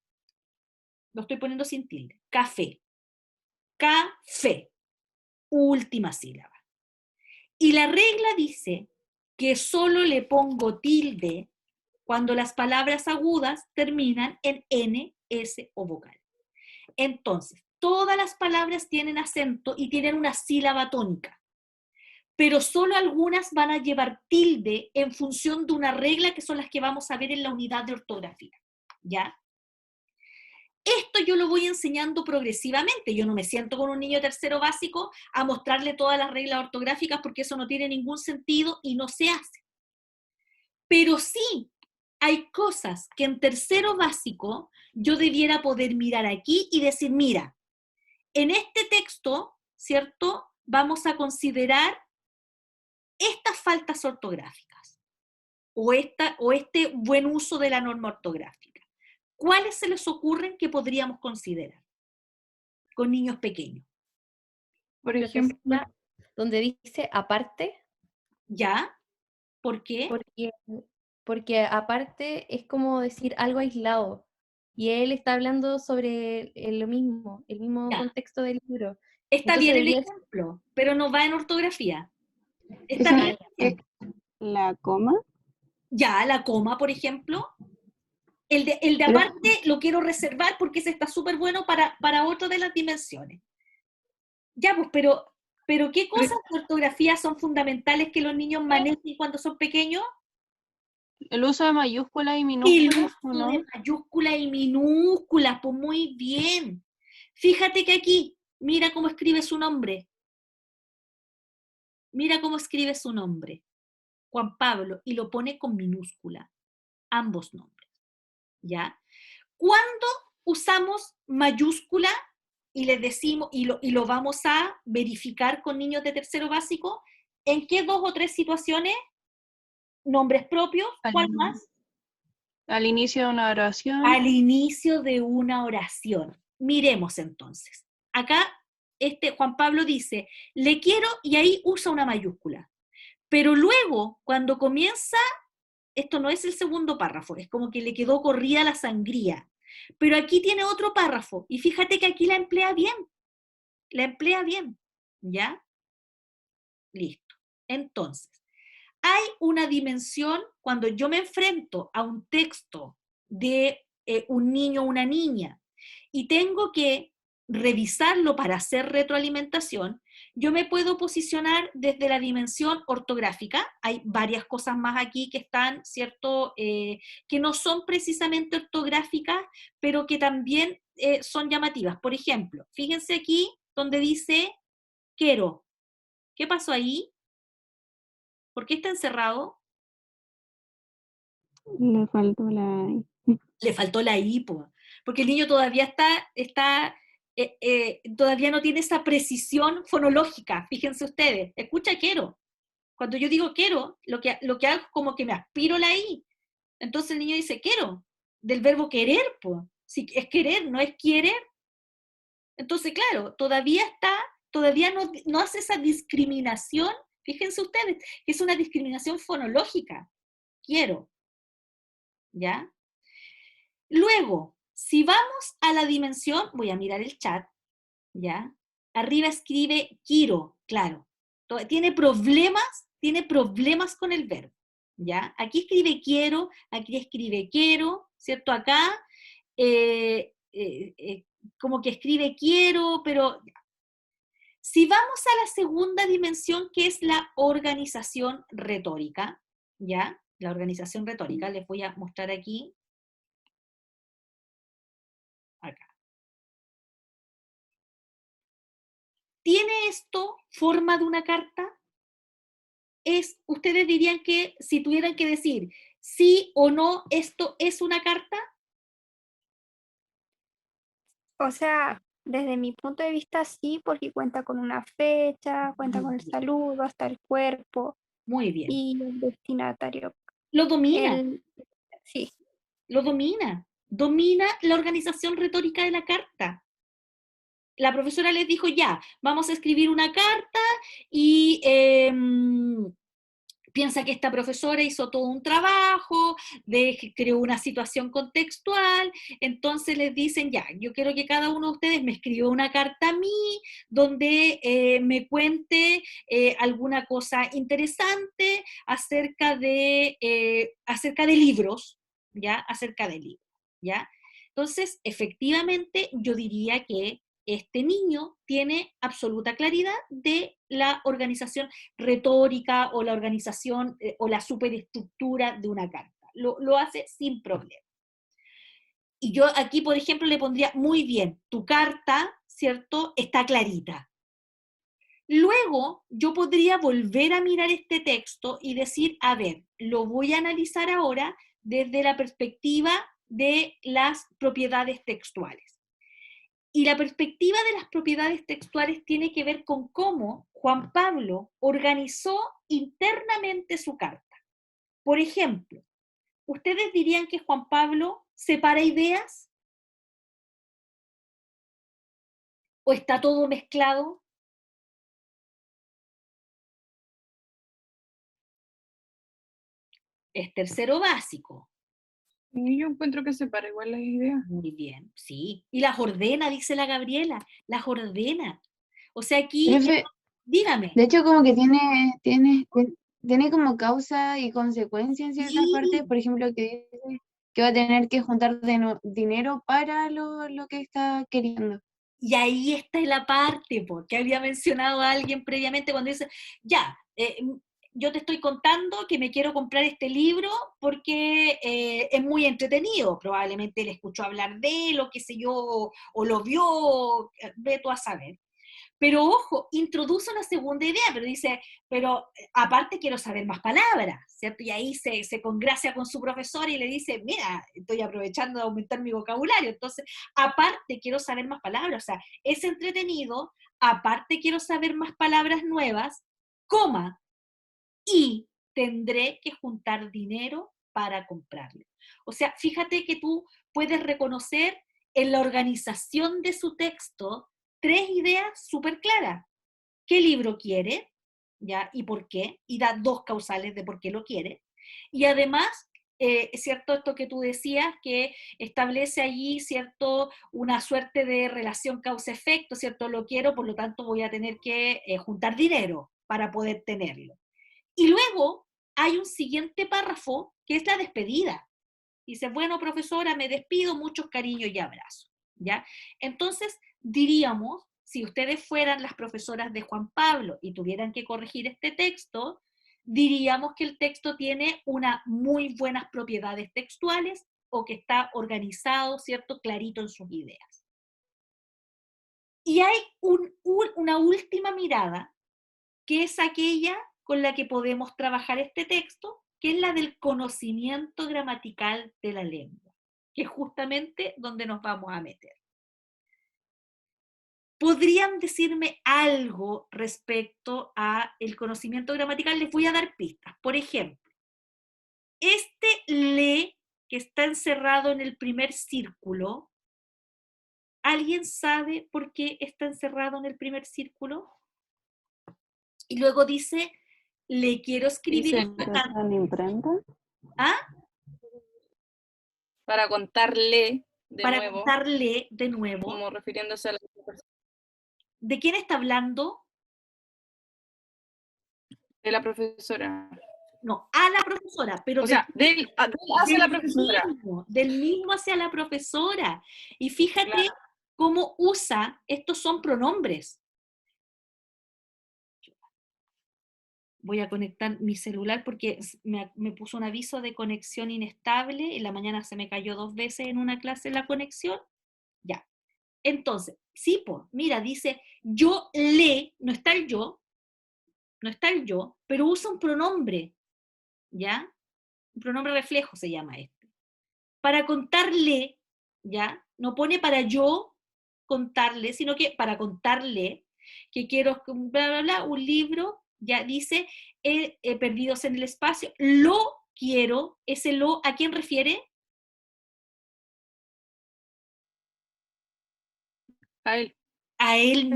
Lo estoy poniendo sin tilde. Café. Café. Última sílaba. Y la regla dice que solo le pongo tilde cuando las palabras agudas terminan en N, S o vocal. Entonces, todas las palabras tienen acento y tienen una sílaba tónica, pero solo algunas van a llevar tilde en función de una regla que son las que vamos a ver en la unidad de ortografía, ¿ya? Esto yo lo voy enseñando progresivamente. Yo no me siento con un niño de tercero básico a mostrarle todas las reglas ortográficas porque eso no tiene ningún sentido y no se hace. Pero sí, hay cosas que en tercero básico yo debiera poder mirar aquí y decir, mira, en este texto, ¿cierto? Vamos a considerar estas faltas ortográficas o este buen uso de la norma ortográfica. ¿Cuáles se les ocurren que podríamos considerar con niños pequeños? Por Creo que ejemplo, está donde dice aparte, ¿Ya? ¿Por qué? porque aparte es como decir algo aislado. Y él está hablando sobre lo mismo, el mismo Ya. contexto del libro. Está Entonces bien el debería- ejemplo, pero no va en ortografía. Está esa bien. es la coma. Ya, la coma, por ejemplo. El de Pero- aparte lo quiero reservar porque ese está súper bueno para otra de las dimensiones. Ya, pues, pero ¿qué cosas de ortografía son fundamentales que los niños manejen cuando son pequeños? El uso de mayúsculas y El minúsculas, ¿o uso no? de mayúsculas y minúsculas, pues muy bien. Fíjate que aquí, mira cómo escribe su nombre. Mira cómo escribe su nombre. Juan Pablo, y lo pone con minúscula. Ambos nombres. ¿Ya? ¿Cuándo usamos mayúscula y les decimos, y lo vamos a verificar con niños de tercero básico? ¿En qué 2 o 3 situaciones? Nombres propios, ¿cuál más? Al inicio de una oración. Al inicio de una oración. Miremos entonces. Acá Juan Pablo dice, le quiero, y ahí usa una mayúscula. Pero luego, cuando comienza, esto no es el segundo párrafo, es como que le quedó corrida la sangría. Pero aquí tiene otro párrafo, y fíjate que aquí la emplea bien, ¿ya? Listo. Entonces, hay una dimensión cuando yo me enfrento a un texto de un niño o una niña y tengo que revisarlo para hacer retroalimentación, yo me puedo posicionar desde la dimensión ortográfica. Hay varias cosas más aquí que están, ¿cierto?, que no son precisamente ortográficas, pero que también son llamativas. Por ejemplo, fíjense aquí donde dice quiero. ¿Qué pasó ahí? ¿Por qué está encerrado? Le faltó la... Le faltó la hipo, porque el niño todavía todavía no tiene esa precisión fonológica. Fíjense ustedes, escucha quiero. Cuando yo digo quiero, lo que hago es como que me aspiro la I. Entonces el niño dice quiero, del verbo querer, pues. Si es querer, no es querer. Entonces, claro, todavía no hace esa discriminación. Fíjense ustedes, que es una discriminación fonológica. Quiero. ¿Ya? Luego, si vamos a la dimensión, voy a mirar el chat, ¿ya? Arriba escribe quiero, claro. Tiene problemas con el verbo, ¿ya? Aquí escribe quiero, aquí escribe quiero, ¿cierto? Acá como que escribe quiero, pero... Si vamos a la segunda dimensión, que es la organización retórica, ¿ya? La organización retórica, les voy a mostrar aquí. Acá. ¿Tiene esto forma de una carta? Ustedes dirían que si tuvieran que decir sí o no, ¿esto es una carta? O sea, desde mi punto de vista sí, porque cuenta con una fecha, cuenta con el Muy bien, saludo, hasta el cuerpo muy bien. y el destinatario. Lo domina, El, sí, lo domina. Domina la organización retórica de la carta. La profesora les dijo, ya, vamos a escribir una carta y piensa que esta profesora hizo todo un trabajo, creó una situación contextual, entonces les dicen, ya, yo quiero que cada uno de ustedes me escriba una carta a mí, donde me cuente alguna cosa interesante acerca de libros, ¿ya? Acerca de libros, ¿ya? Entonces, efectivamente, yo diría que este niño tiene absoluta claridad de la organización retórica o la organización o la superestructura de una carta. Lo hace sin problema. Y yo aquí, por ejemplo, le pondría muy bien, tu carta, ¿cierto? Está clarita. Luego, yo podría volver a mirar este texto y decir, a ver, lo voy a analizar ahora desde la perspectiva de las propiedades textuales. Y la perspectiva de las propiedades textuales tiene que ver con cómo Juan Pablo organizó internamente su carta. Por ejemplo, ¿ustedes dirían que Juan Pablo separa ideas? ¿O está todo mezclado? Es tercero básico. Y yo encuentro que separa igual las ideas. Muy bien, sí. Y las ordena, dice la Gabriela, las ordena. O sea, aquí, Profe, dígame. de hecho como que tiene como causa y consecuencia en ciertas partes, Sí, por ejemplo, que dice que va a tener que juntar dinero para lo que está queriendo. y ahí está la parte, porque había mencionado a alguien previamente cuando dice, ya, yo te estoy contando que me quiero comprar este libro porque es muy entretenido, probablemente él escuchó hablar de él, o qué sé yo, o lo vio, ve tú a saber. Pero ojo, introduce una segunda idea, pero dice, pero aparte quiero saber más palabras, ¿cierto? Y ahí se congracia con su profesor y le dice, mira, estoy aprovechando de aumentar mi vocabulario, entonces, aparte quiero saber más palabras, o sea, es entretenido, aparte quiero saber más palabras nuevas, coma, y tendré que juntar dinero para comprarlo. O sea, fíjate que tú puedes reconocer en la organización de su texto 3 ideas súper claras. ¿Qué libro quiere? ¿Ya? ¿Y por qué? Y da 2 causales de por qué lo quiere. Y además, es cierto esto que tú decías, que establece allí, ¿cierto?, una suerte de relación causa-efecto, ¿cierto? Lo quiero, por lo tanto voy a tener que juntar dinero para poder tenerlo. Y luego hay un siguiente párrafo que es la despedida. Dice, bueno, profesora, me despido, muchos cariños y abrazos, ¿ya? Entonces, diríamos, si ustedes fueran las profesoras de Juan Pablo y tuvieran que corregir este texto, diríamos que el texto tiene unas muy buenas propiedades textuales o que está organizado, ¿cierto?, clarito en sus ideas. Y hay una última mirada, que es aquella con la que podemos trabajar este texto, que es la del conocimiento gramatical de la lengua, que es justamente donde nos vamos a meter. ¿Podrían decirme algo respecto a el conocimiento gramatical? Les voy a dar pistas. Por ejemplo, este le que está encerrado en el primer círculo, ¿alguien sabe por qué está encerrado en el primer círculo? Y luego dice, le quiero escribir Dice, esta carta. ¿En imprenta? ¿Ah? para contarle de Para nuevo, contarle de nuevo. como refiriéndose a la persona, ¿De quién está hablando? de la profesora. No, a la profesora, pero O sea, de él hacia la profesora. del mismo hacia la profesora. Y fíjate Claro. cómo usa, estos son pronombres. Voy a conectar mi celular porque me puso un aviso de conexión inestable. En la mañana se me cayó 2 veces en una clase la conexión. Ya. Entonces, sí, pues, mira, dice, yo le, no está el yo, pero usa un pronombre, ¿ya? Un pronombre reflejo se llama este. Para contarle, ¿ya? No pone para yo contarle, sino que para contarle que quiero, bla, bla, bla, un libro, ya dice, perdidos en el espacio, lo quiero, ese lo, ¿a quién refiere? A él. A él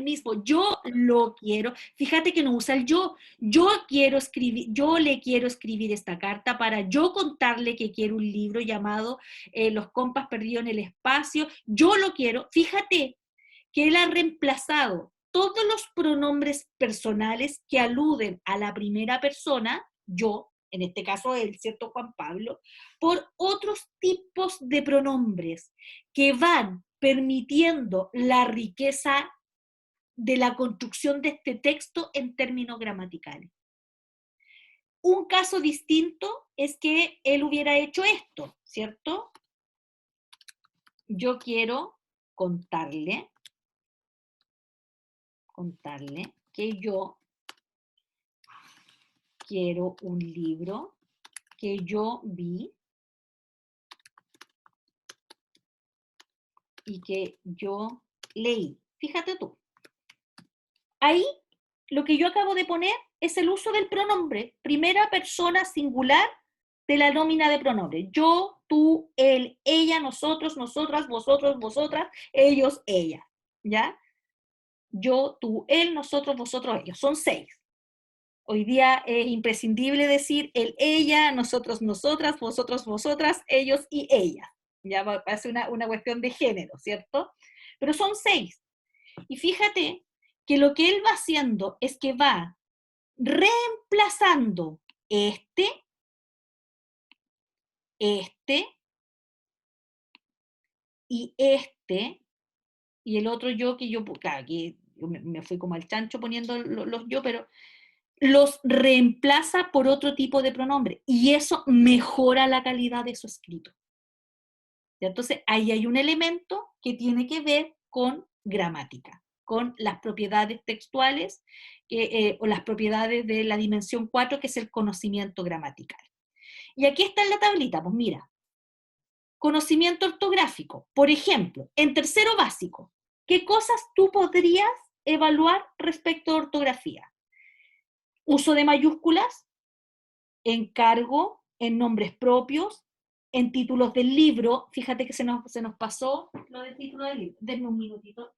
mismo, yo lo quiero, fíjate que no usa el yo le quiero escribir esta carta para yo contarle que quiero un libro llamado Los compas perdidos en el espacio, yo lo quiero, fíjate que él ha reemplazado todos los pronombres personales que aluden a la primera persona, yo, en este caso él, ¿cierto, Juan Pablo?, por otros tipos de pronombres que van permitiendo la riqueza de la construcción de este texto en términos gramaticales. Un caso distinto es que él hubiera hecho esto, ¿cierto? Yo quiero contarle que yo quiero un libro que yo vi y que yo leí. Fíjate tú. Ahí lo que yo acabo de poner es el uso del pronombre, primera persona singular de la nómina de pronombre. Yo, tú, él, ella, nosotros, nosotras, vosotros, vosotras, ellos, ella. ¿Ya? Yo, tú, él, nosotros, vosotros, ellos. Son 6. Hoy día es imprescindible decir él, ella, nosotros, nosotras, vosotros, vosotras, ellos y ella. Ya va a ser una cuestión de género, ¿cierto? Pero son 6. Y fíjate que lo que él va haciendo es que va reemplazando este, y el otro yo que yo, claro, que yo me fui como al chancho poniendo los yo, pero los reemplaza por otro tipo de pronombre, y eso mejora la calidad de su escrito. ¿Ya? Entonces, ahí hay un elemento que tiene que ver con gramática, con las propiedades textuales o las propiedades de la dimensión 4, que es el conocimiento gramatical. Y aquí está en la tablita, pues mira, conocimiento ortográfico. Por ejemplo, en tercero básico, ¿qué cosas tú podrías evaluar respecto a ortografía? Uso de mayúsculas, encargo, en nombres propios, en títulos del libro. Fíjate que se nos pasó lo del título del libro. Denme un minutito.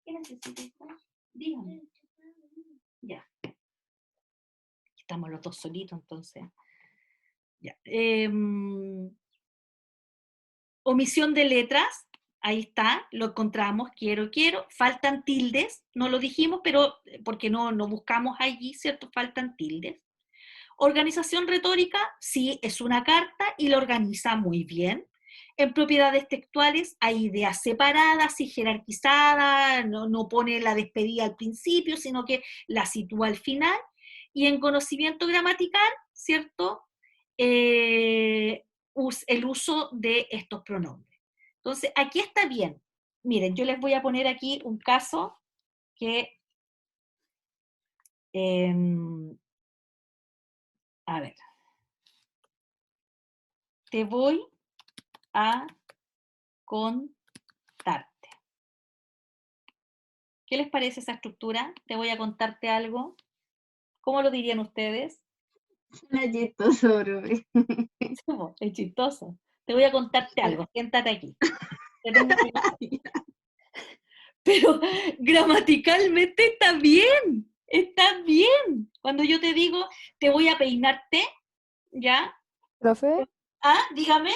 ¿Qué necesitas? Dígame. Ya. Estamos los dos solitos, entonces. Ya. Omisión de letras. Ahí está, lo encontramos, quiero. Faltan tildes, no lo dijimos, pero porque no buscamos allí, ¿cierto? Faltan tildes. Organización retórica, sí, es una carta y la organiza muy bien. En propiedades textuales hay ideas separadas y jerarquizadas, no pone la despedida al principio, sino que la sitúa al final. Y en conocimiento gramatical, ¿cierto? El uso de estos pronombres. Entonces, aquí está bien. Miren, yo les voy a poner aquí un caso que, a ver, te voy a contarte. ¿Qué les parece esa estructura? Te voy a contarte algo. ¿Cómo lo dirían ustedes? Suena chistoso, profe. Es chistoso. Te voy a contarte algo. Siéntate aquí. Te tengo que... Pero gramaticalmente está bien. Está bien. Cuando yo te digo, te voy a peinarte, ¿ya? Profe, Ah, dígame.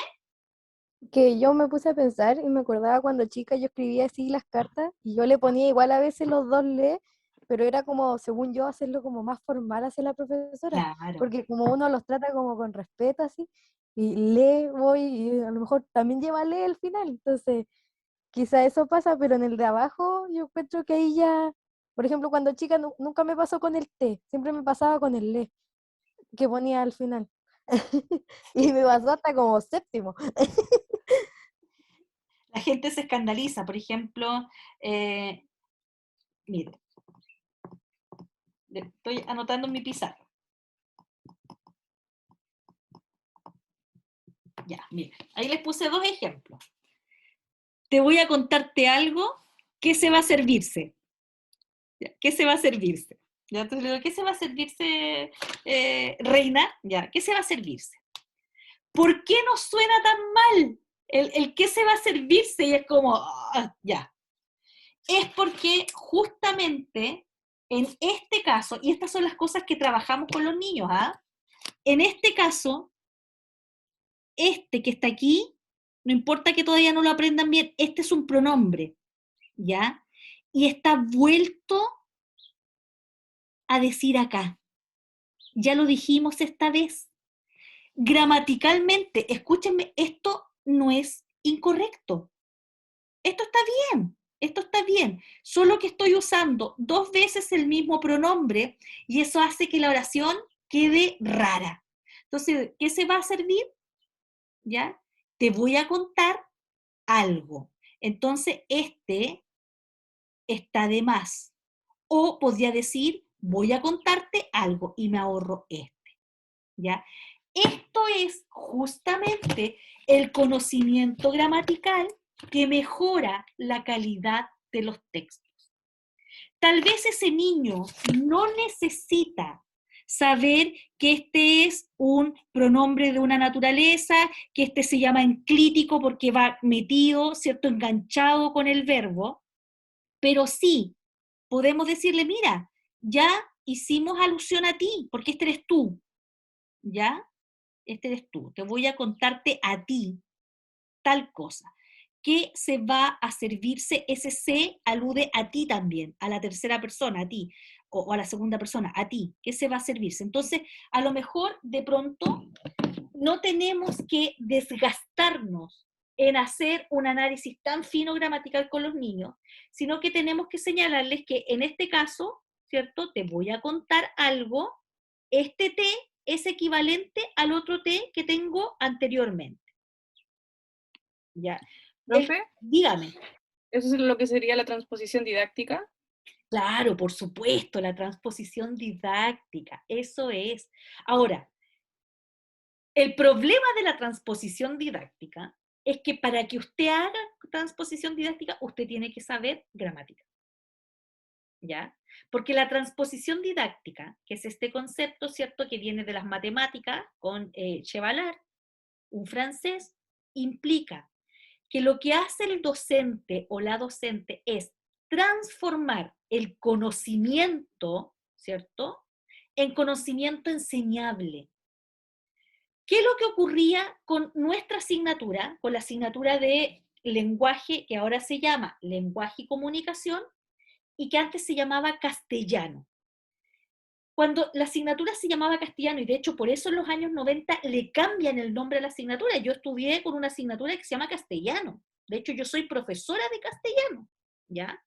que yo me puse a pensar y me acordaba cuando chica yo escribía así las cartas y yo le ponía igual a veces los dos le, pero era como, según yo, hacerlo como más formal hacia la profesora, Claro. porque como uno los trata como con respeto así, y le voy, y a lo mejor también lleva le al final, entonces quizá eso pasa, pero en el de abajo yo encuentro que ahí ya, por ejemplo, cuando chica nunca me pasó con el te, siempre me pasaba con el le, que ponía al final. Y me pasó hasta como séptimo. La gente se escandaliza. Por ejemplo, mire, estoy anotando en mi pizarra. Ya, mire, ahí les puse dos ejemplos. Te voy a contarte algo que se va a servirse. ¿Qué se va a servirse? Ya, entonces le digo, ¿qué se va a servirse, reina? Ya, ¿qué se va a servirse? ¿Por qué nos suena tan mal el qué se va a servirse? Y es como, ya. Es porque justamente en este caso, y estas son las cosas que trabajamos con los niños, ¿ah? En este caso, este que está aquí, no importa que todavía no lo aprendan bien, este es un pronombre, ¿ya? Y está vuelto a decir acá. Ya lo dijimos esta vez. Gramaticalmente, escúchenme, esto no es incorrecto. Esto está bien, esto está bien. Solo que estoy usando dos veces el mismo pronombre y eso hace que la oración quede rara. Entonces, ¿qué se va a servir? ¿Ya? Te voy a contar algo. Entonces, este está de más. O podría decir, voy a contarte algo y me ahorro este. ¿Ya? Esto es justamente el conocimiento gramatical que mejora la calidad de los textos. Tal vez ese niño no necesita saber que este es un pronombre de una naturaleza, que este se llama enclítico porque va metido, ¿cierto?, enganchado con el verbo, pero sí podemos decirle, mira, ya hicimos alusión a ti, porque este eres tú, ¿ya? Este eres tú, te voy a contarte a ti tal cosa. ¿Qué se va a servirse? Ese se alude a ti también, a la tercera persona, a ti, o a la segunda persona, a ti. ¿Qué se va a servirse? Entonces, a lo mejor de pronto no tenemos que desgastarnos en hacer un análisis tan fino gramatical con los niños, sino que tenemos que señalarles que en este caso, ¿cierto? Te voy a contar algo, este te es equivalente al otro te que tengo anteriormente. ¿Ya? ¿Profe? Dígame. ¿Eso es lo que sería la transposición didáctica? Claro, por supuesto, la transposición didáctica, eso es. Ahora, el problema de la transposición didáctica es que para que usted haga transposición didáctica, usted tiene que saber gramática. ¿Ya? Porque la transposición didáctica, que es este concepto, ¿cierto?, que viene de las matemáticas con Chevalard, un francés, implica que lo que hace el docente o la docente es transformar el conocimiento, ¿cierto?, en conocimiento enseñable. ¿Qué es lo que ocurría con nuestra asignatura, con la asignatura de lenguaje, que ahora se llama lenguaje y comunicación, y que antes se llamaba castellano? cuando la asignatura se llamaba castellano, y de hecho por eso en los años 90 le cambian el nombre a la asignatura. Yo estudié con una asignatura que se llama castellano. De hecho, yo soy profesora de castellano, ¿ya?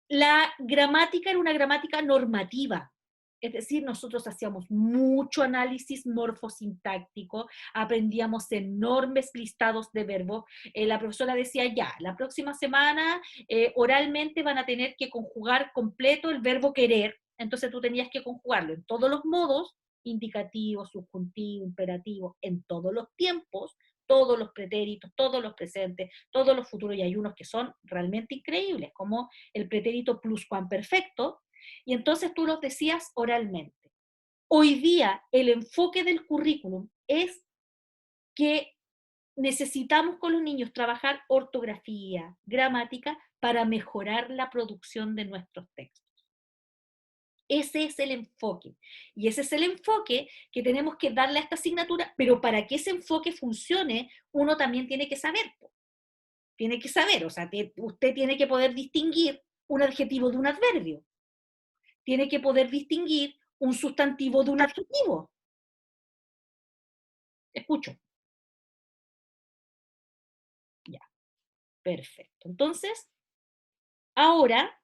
La gramática era una gramática normativa. Es decir, nosotros hacíamos mucho análisis morfosintáctico, aprendíamos enormes listados de verbos. La profesora decía, ya, la próxima semana oralmente van a tener que conjugar completo el verbo querer. Entonces tú tenías que conjugarlo en todos los modos, indicativo, subjuntivo, imperativo, en todos los tiempos, todos los pretéritos, todos los presentes, todos los futuros, y hay unos que son realmente increíbles, como el pretérito pluscuamperfecto, y entonces tú los decías oralmente. Hoy día el enfoque del currículum es que necesitamos con los niños trabajar ortografía, gramática, para mejorar la producción de nuestros textos. Ese es el enfoque. Y ese es el enfoque que tenemos que darle a esta asignatura, pero para que ese enfoque funcione, uno también tiene que saber. Tiene que saber, o sea, usted tiene que poder distinguir un adjetivo de un adverbio. Tiene que poder distinguir un sustantivo de un adjetivo. Escucho. Ya, perfecto. Entonces, ahora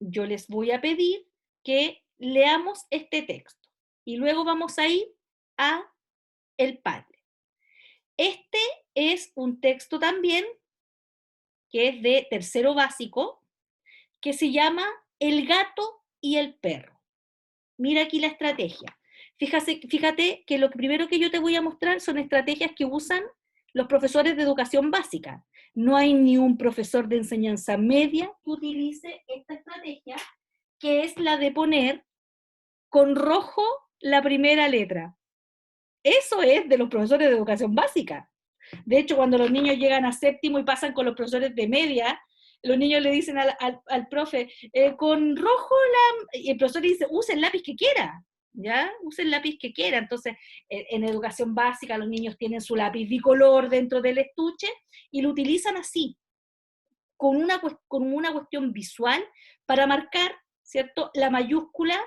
yo les voy a pedir que leamos este texto y luego vamos a ir a el Padre. Este es un texto también que es de tercero básico, que se llama El gato y el perro. Mira aquí la estrategia. Fíjate que lo primero que yo te voy a mostrar son estrategias que usan los profesores de educación básica. No hay ni un profesor de enseñanza media que utilice esta estrategia, que es la de poner con rojo la primera letra. Eso es de los profesores de educación básica. De hecho, cuando los niños llegan a séptimo y pasan con los profesores de media, los niños le dicen al profe, con rojo y el profesor le dice, use el lápiz que quiera, ¿ya? Use el lápiz que quiera. Entonces, en educación básica los niños tienen su lápiz bicolor dentro del estuche y lo utilizan así, con una cuestión visual para marcar, ¿cierto?, la mayúscula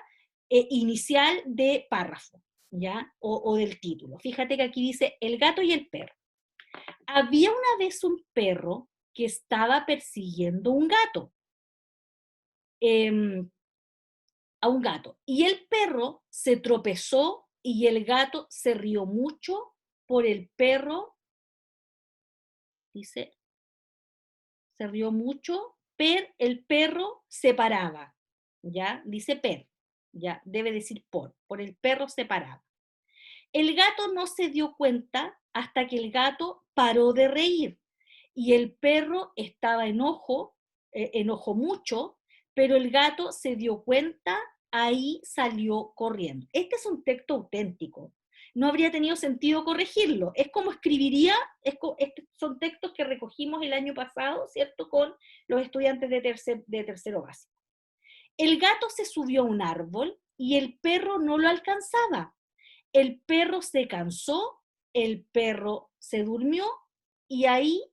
inicial de párrafo, ¿ya? O del título. Fíjate que aquí dice el gato y el perro. Había una vez un perro que estaba persiguiendo un gato, a un gato, y el perro se tropezó y el gato se rió mucho por el perro, dice, se rió mucho, el perro se paraba, ¿ya? Dice per, ya, debe decir por el perro se paraba. El gato no se dio cuenta hasta que el gato paró de reír y el perro estaba enojó mucho, pero el gato se dio cuenta, ahí salió corriendo. Este es un texto auténtico. No habría tenido sentido corregirlo. Es como escribiría, son textos que recogimos el año pasado, ¿cierto?, con los estudiantes de tercero básico. El gato se subió a un árbol y el perro no lo alcanzaba. El perro se cansó, el perro se durmió y ahí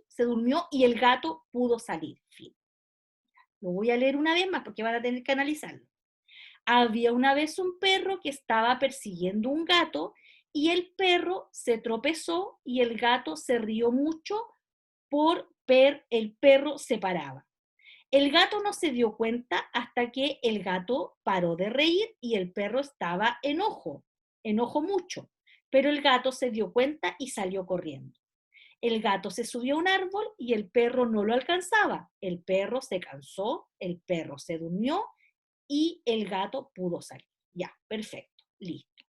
se durmió y el gato pudo salir. Fin. Lo voy a leer una vez más porque van a tener que analizarlo. Había una vez un perro que estaba persiguiendo un gato y el perro se tropezó y el gato se rió mucho el perro se paraba. El gato no se dio cuenta hasta que el gato paró de reír y el perro estaba enojó mucho, pero el gato se dio cuenta y salió corriendo. El gato se subió a un árbol y el perro no lo alcanzaba. El perro se cansó, el perro se durmió y el gato pudo salir. Ya, perfecto, listo.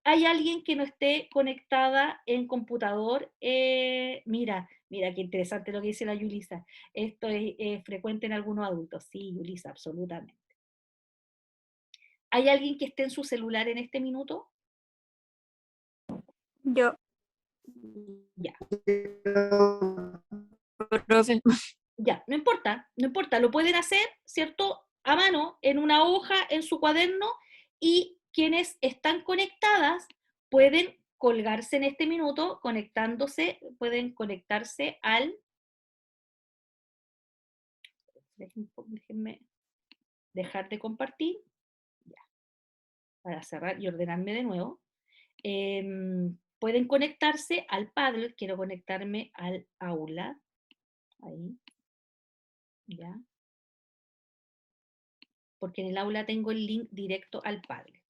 ¿Hay alguien que no esté conectada en computador? Mira qué interesante lo que dice la Yulisa. Esto es frecuente en algunos adultos. Sí, Yulisa, absolutamente. ¿Hay alguien que esté en su celular en este minuto? Yo. Ya. Profe. Ya, no importa, lo pueden hacer, ¿cierto?, a mano, en una hoja, en su cuaderno, y quienes están conectadas pueden colgarse en este minuto, pueden conectarse al Déjenme dejar de compartir, ya, para cerrar y ordenarme de nuevo. Pueden conectarse al Padlet, quiero conectarme al aula, ahí, ya, porque en el aula tengo el link directo al Padlet.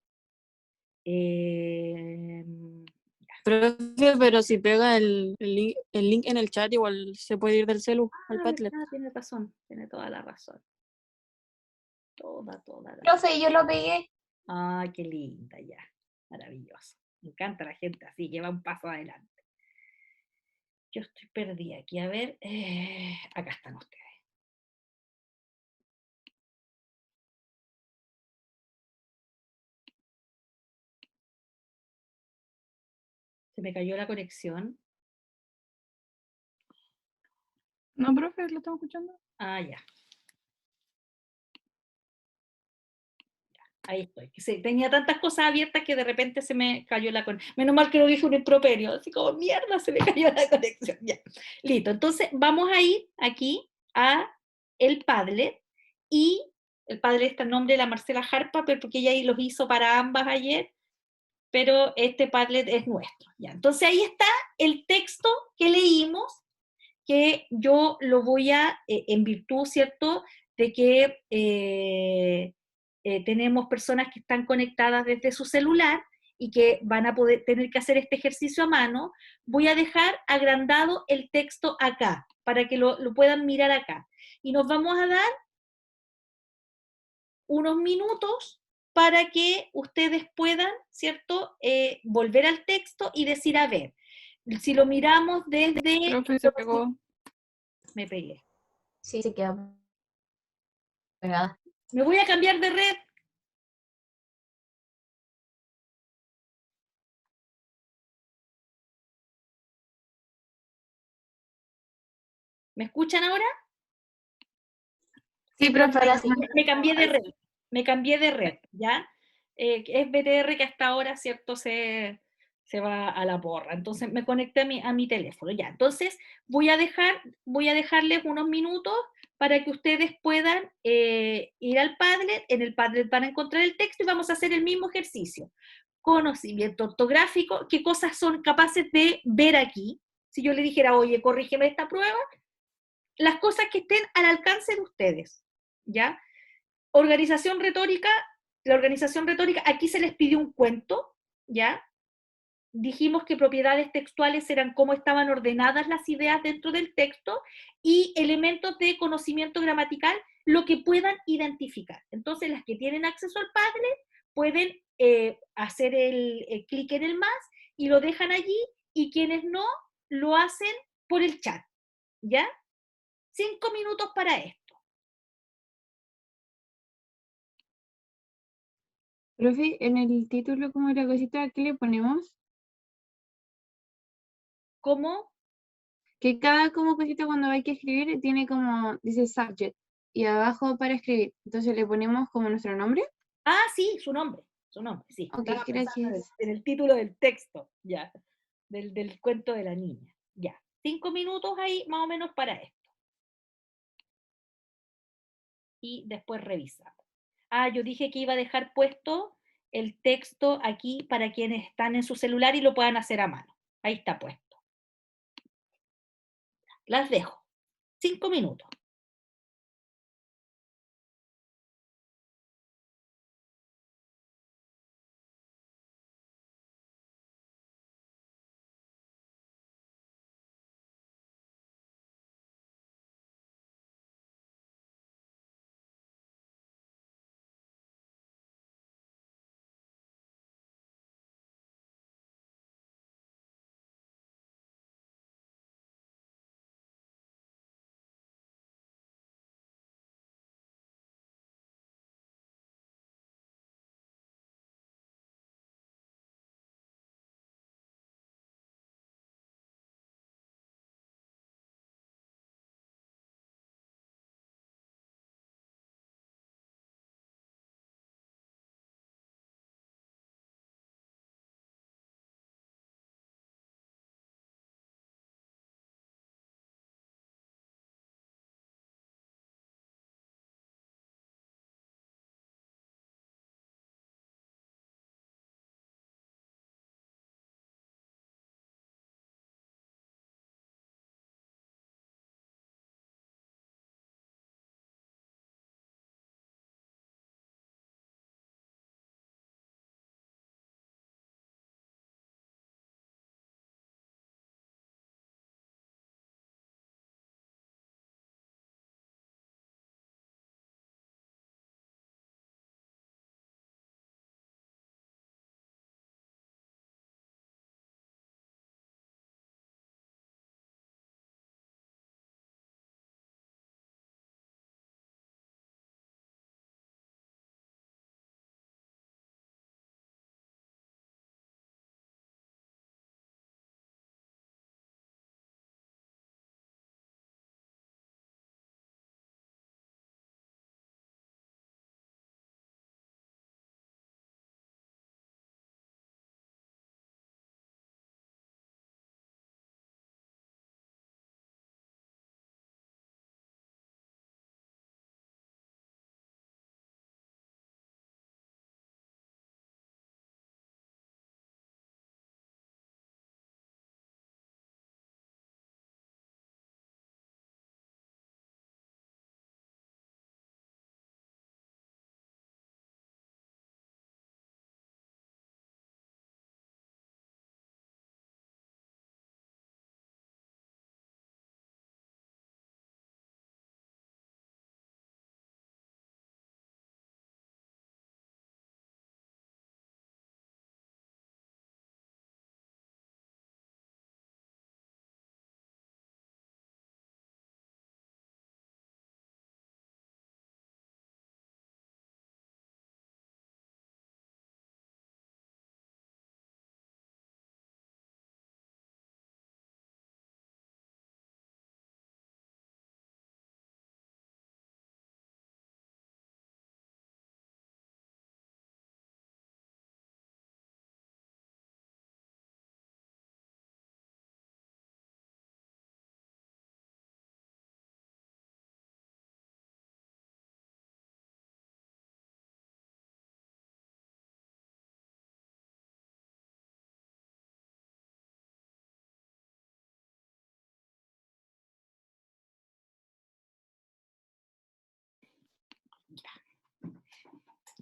Profe, pero si pega el link en el chat, igual se puede ir del celu al Padlet. Tiene razón, tiene toda la razón. Toda la Profe, yo lo pegué. Ay, qué linda, ya. Maravilloso. Me encanta la gente así, que va un paso adelante. Yo estoy perdida aquí. A ver, acá están ustedes. Se me cayó la conexión. No, profe, lo estamos escuchando. Ah, ya. Ahí estoy. Tenía tantas cosas abiertas que de repente se me cayó la conexión. Menos mal que no dije un improperio. Así como, mierda, se me cayó la conexión. Ya. Listo. Entonces, vamos a ir aquí a el Padlet. Y el Padlet está en nombre de la Marcela Harpa, pero porque ella ahí los hizo para ambas ayer. Pero este Padlet es nuestro. ¿Ya? Entonces, ahí está el texto que leímos, que yo lo voy a, en virtud, ¿cierto?, de que tenemos personas que están conectadas desde su celular y que van a poder tener que hacer este ejercicio a mano, voy a dejar agrandado el texto acá, para que lo puedan mirar acá. Y nos vamos a dar unos minutos para que ustedes puedan, ¿cierto?, volver al texto y decir, a ver, si lo miramos desde... Profe, se pegó. Me pegué. Sí, se queda pegada. Me voy a cambiar de red. ¿Me escuchan ahora? Sí, profe, ahora sí. Me cambié de red. Me cambié de red, ¿ya? Es BTR que hasta ahora, ¿cierto? Se va a la porra. Entonces me conecté a mi teléfono, ya. Entonces voy a dejarles unos minutos para que ustedes puedan ir al Padlet. En el Padlet van a encontrar el texto y vamos a hacer el mismo ejercicio. Conocimiento ortográfico, qué cosas son capaces de ver aquí. Si yo le dijera, oye, corrígeme esta prueba, las cosas que estén al alcance de ustedes, ¿ya? Organización retórica, la organización retórica, aquí se les pidió un cuento, ¿ya? Dijimos que propiedades textuales eran cómo estaban ordenadas las ideas dentro del texto y elementos de conocimiento gramatical, lo que puedan identificar. Entonces, las que tienen acceso al Padlet pueden hacer el clic en el más y lo dejan allí, y quienes no, lo hacen por el chat, ¿ya? 5 minutos para esto. Profe, en el título, como la cosita, ¿qué le ponemos? ¿Cómo? Que cada como cosita cuando hay que escribir tiene como, dice subject, y abajo para escribir. Entonces le ponemos como nuestro nombre. Ah, sí, su nombre, sí. Ok, Estaba pensando gracias. en el título del texto, ya, del cuento de la niña. Ya, 5 minutos ahí más o menos para esto. Y después revisamos. Ah, yo dije que iba a dejar puesto el texto aquí para quienes están en su celular y lo puedan hacer a mano. Ahí está puesto. Las dejo. 5 minutos.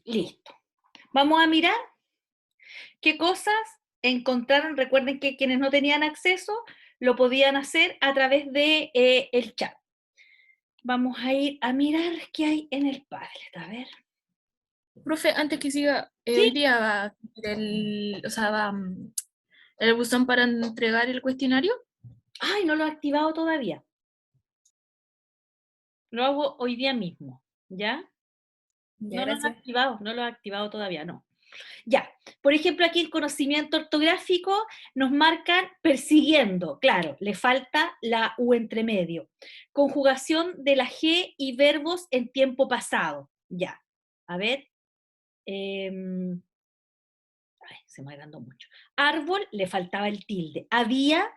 Listo. Vamos a mirar qué cosas encontraron. Recuerden que quienes no tenían acceso lo podían hacer a través de el chat. Vamos a ir a mirar qué hay en el Padlet. A ver. Profe, antes que siga, Sí. hoy día va el buzón para entregar el cuestionario. Ay, no lo he activado todavía. Lo hago hoy día mismo, ¿ya? Ya, No lo he gracias. activado, no lo he activado todavía, no. Ya, por ejemplo, aquí en conocimiento ortográfico nos marcan persiguiendo, claro, le falta la U entre medio. Conjugación de la G y verbos en tiempo pasado, ya. A ver. Ay, se me agrandó mucho. Árbol, le faltaba el tilde. Había,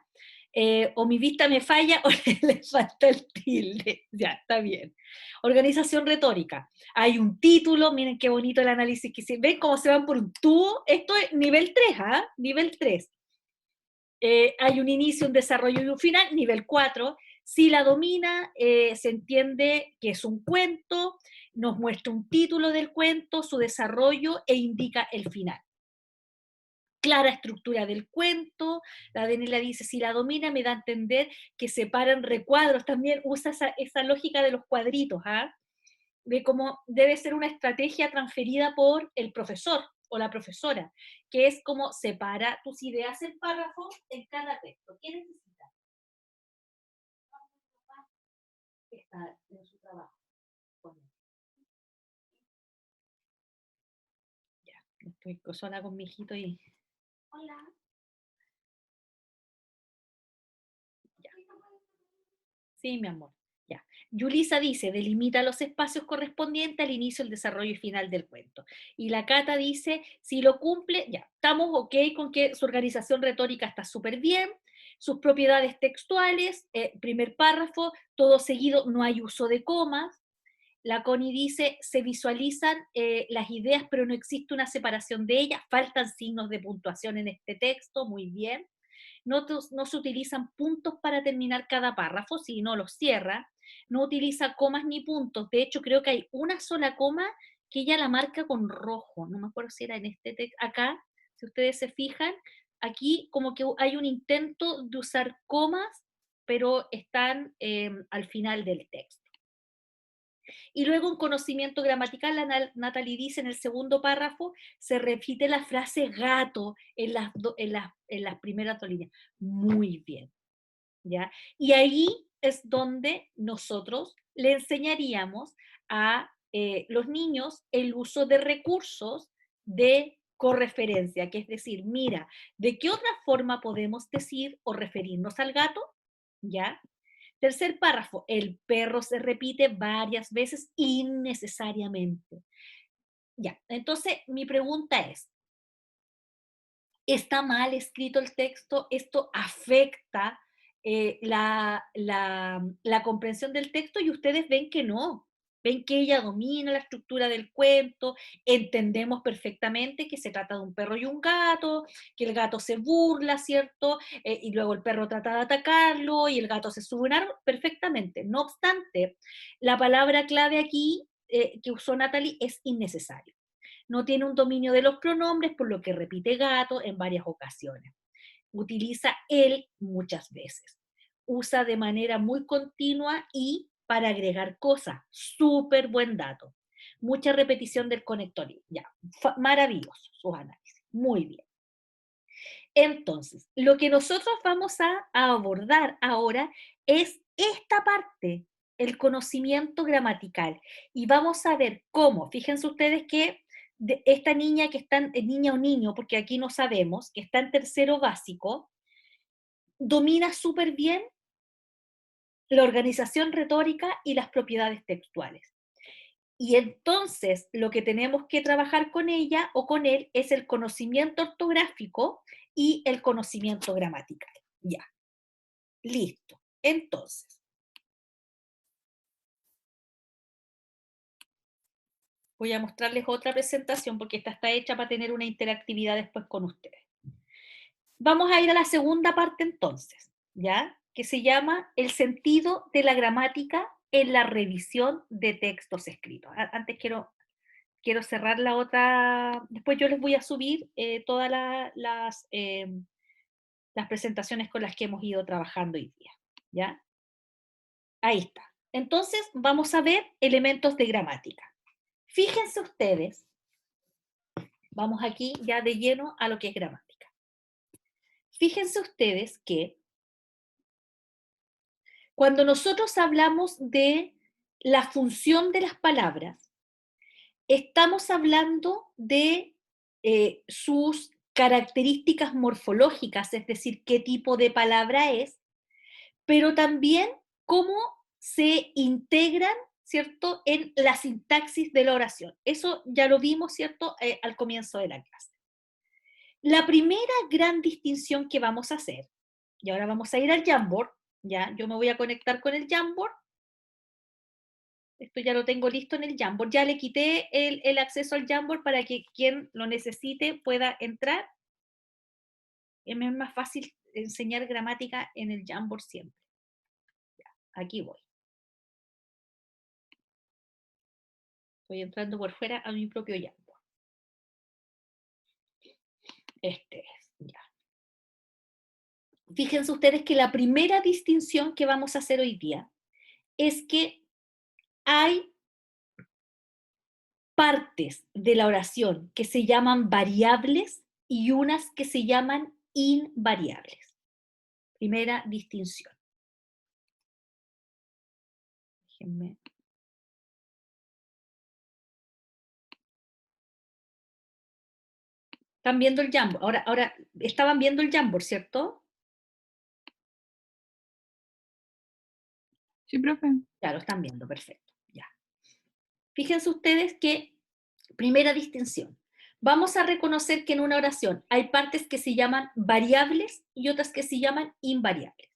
o mi vista me falla, o le falta el tilde. Ya, está bien. Organización retórica. Hay un título, miren qué bonito el análisis que se... ¿Ven cómo se van por un tubo? Esto es nivel 3, ¿ah? Nivel 3. Hay un inicio, un desarrollo y un final, nivel 4. Si la domina, se entiende que es un cuento, nos muestra un título del cuento, su desarrollo e indica el final. Clara estructura del cuento, la Daniela dice, si la domina me da a entender que separan recuadros, también usa esa lógica de los cuadritos, ¿ah? De cómo debe ser una estrategia transferida por el profesor o la profesora, que es como separa tus ideas en párrafos en cada texto. ¿Qué necesitas? Está en su trabajo. Ya, estoy sola con mi hijito y... Hola. Ya. Sí, mi amor. Ya. Yulisa dice, delimita los espacios correspondientes al inicio, el desarrollo y final del cuento. Y la Cata dice, si lo cumple, ya, estamos ok con que su organización retórica está súper bien, sus propiedades textuales, primer párrafo, todo seguido, no hay uso de comas. La Connie dice, se visualizan las ideas, pero no existe una separación de ellas, faltan signos de puntuación en este texto, muy bien. No se utilizan puntos para terminar cada párrafo, si no los cierra. No utiliza comas ni puntos. De hecho, creo que hay una sola coma que ella la marca con rojo. No me acuerdo si era en este texto. Acá, si ustedes se fijan, aquí como que hay un intento de usar comas, pero están al final del texto. Y luego en conocimiento gramatical, la Natalie dice en el segundo párrafo, se repite la frase gato en las primeras dos líneas. Muy bien, ¿ya? Y ahí es donde nosotros le enseñaríamos a los niños el uso de recursos de correferencia, que es decir, mira, ¿de qué otra forma podemos decir o referirnos al gato? ¿Ya? Tercer párrafo, el perro se repite varias veces innecesariamente. Ya, entonces mi pregunta es, ¿está mal escrito el texto? ¿Esto afecta la comprensión del texto? Y ustedes ven que no. Ven que ella domina la estructura del cuento, entendemos perfectamente que se trata de un perro y un gato, que el gato se burla, ¿cierto? Y luego el perro trata de atacarlo y el gato se sube a un árbol, perfectamente. No obstante, la palabra clave aquí que usó Natalie es innecesario. No tiene un dominio de los pronombres, por lo que repite gato en varias ocasiones. Utiliza él muchas veces. Usa de manera muy continua y para agregar cosas. Súper buen dato. Mucha repetición del conector. Ya, maravilloso sus análisis. Muy bien. Entonces, lo que nosotros vamos a abordar ahora es esta parte, el conocimiento gramatical. Y vamos a ver cómo, fíjense ustedes que esta niña que está, niña o niño, porque aquí no sabemos, que está en tercero básico, domina súper bien la organización retórica y las propiedades textuales. Y entonces lo que tenemos que trabajar con ella o con él es el conocimiento ortográfico y el conocimiento gramatical. Ya, listo. Entonces, voy a mostrarles otra presentación porque esta está hecha para tener una interactividad después con ustedes. Vamos a ir a la segunda parte entonces, ¿ya? Que se llama el sentido de la gramática en la revisión de textos escritos. Antes quiero quiero cerrar la otra, después yo les voy a subir todas las presentaciones con las que hemos ido trabajando hoy día, ¿ya? Ahí está. Entonces, vamos a ver elementos de gramática. Fíjense ustedes, vamos aquí ya de lleno a lo que es gramática. Fíjense ustedes que cuando nosotros hablamos de la función de las palabras, estamos hablando de sus características morfológicas, es decir, qué tipo de palabra es, pero también cómo se integran, ¿cierto?, en la sintaxis de la oración. Eso ya lo vimos, ¿cierto?, al comienzo de la clase. La primera gran distinción que vamos a hacer, y ahora vamos a ir al Jamboard, ya, yo me voy a conectar con el Jamboard. Esto ya lo tengo listo en el Jamboard. Ya le quité el acceso al Jamboard para que quien lo necesite pueda entrar. Es más fácil enseñar gramática en el Jamboard siempre. Ya, aquí voy. Estoy entrando por fuera a mi propio Jamboard. Este es, ya. Fíjense ustedes que la primera distinción que vamos a hacer hoy día es que hay partes de la oración que se llaman variables y unas que se llaman invariables. Primera distinción. Déjenme. ¿Están viendo el Jamboard? Ahora, estaban viendo el Jamboard, ¿cierto? Sí, profe. Ya lo están viendo, perfecto. Ya. Fíjense ustedes que, primera distinción, vamos a reconocer que en una oración hay partes que se llaman variables y otras que se llaman invariables.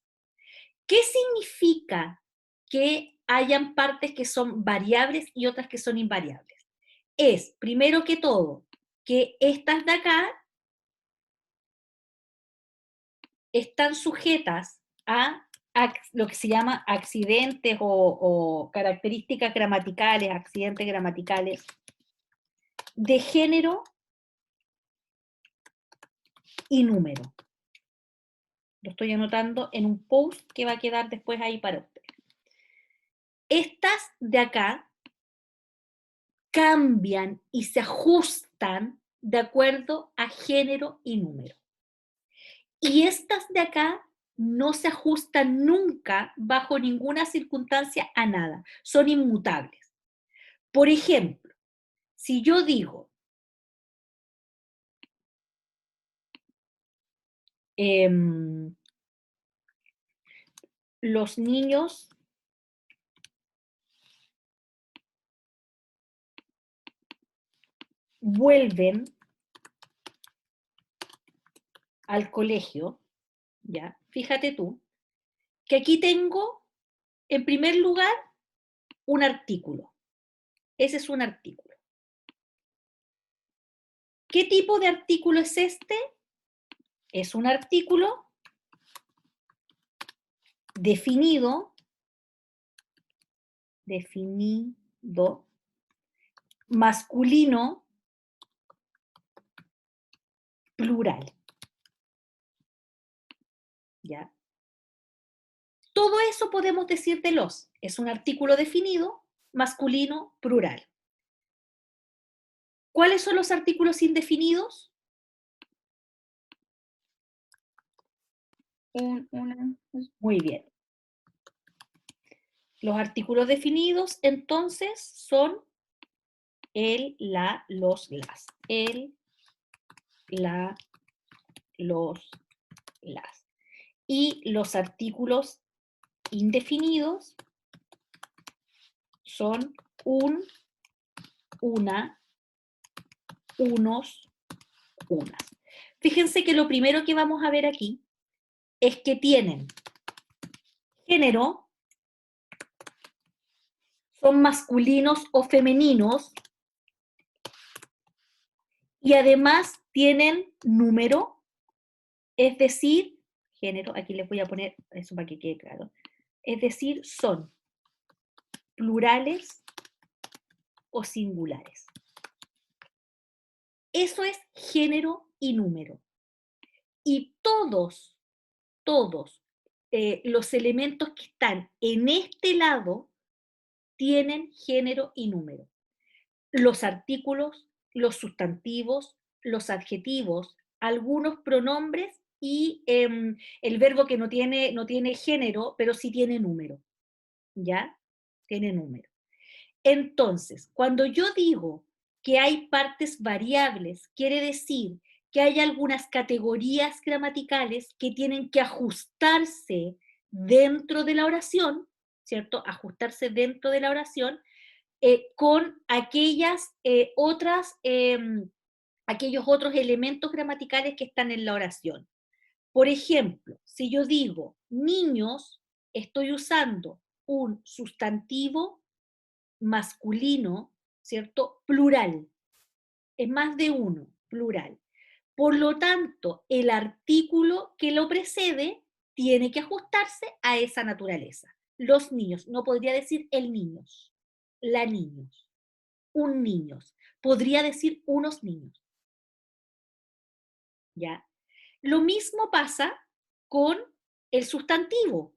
¿Qué significa que hayan partes que son variables y otras que son invariables? Es, primero que todo, que estas de acá están sujetas a lo que se llama accidentes o características gramaticales, accidentes gramaticales de género y número. Lo estoy anotando en un post que va a quedar después ahí para ustedes. Estas de acá cambian y se ajustan de acuerdo a género y número. Y estas de acá no se ajustan nunca bajo ninguna circunstancia a nada, son inmutables. Por ejemplo, si yo digo, los niños vuelven al colegio, ¿ya? Fíjate tú, que aquí tengo, en primer lugar, un artículo. Ese es un artículo. ¿Qué tipo de artículo es este? Es un artículo definido, masculino, plural. ¿Ya? Todo eso podemos decir de los. Es un artículo definido, masculino, plural. ¿Cuáles son los artículos indefinidos? Muy bien. Los artículos definidos, entonces, son el, la, los, las. El, la, los, las. Y los artículos indefinidos son un, una, unos, unas. Fíjense que lo primero que vamos a ver aquí es que tienen género, son masculinos o femeninos, y además tienen número, es decir, género, aquí les voy a poner eso para que quede claro, es decir, son plurales o singulares. Eso es género y número. Y todos los elementos que están en este lado tienen género y número. Los artículos, los sustantivos, los adjetivos, algunos pronombres y el verbo que no tiene género, pero sí tiene número. ¿Ya? Tiene número. Entonces, cuando yo digo que hay partes variables, quiere decir que hay algunas categorías gramaticales que tienen que ajustarse dentro de la oración, ¿cierto? Ajustarse dentro de la oración con aquellas aquellos otros elementos gramaticales que están en la oración. Por ejemplo, si yo digo niños, estoy usando un sustantivo masculino, ¿cierto? Plural. Es más de uno, plural. Por lo tanto, el artículo que lo precede tiene que ajustarse a esa naturaleza. Los niños, no podría decir el niños, la niños, un niños. Podría decir unos niños. ¿Ya? Lo mismo pasa con el sustantivo.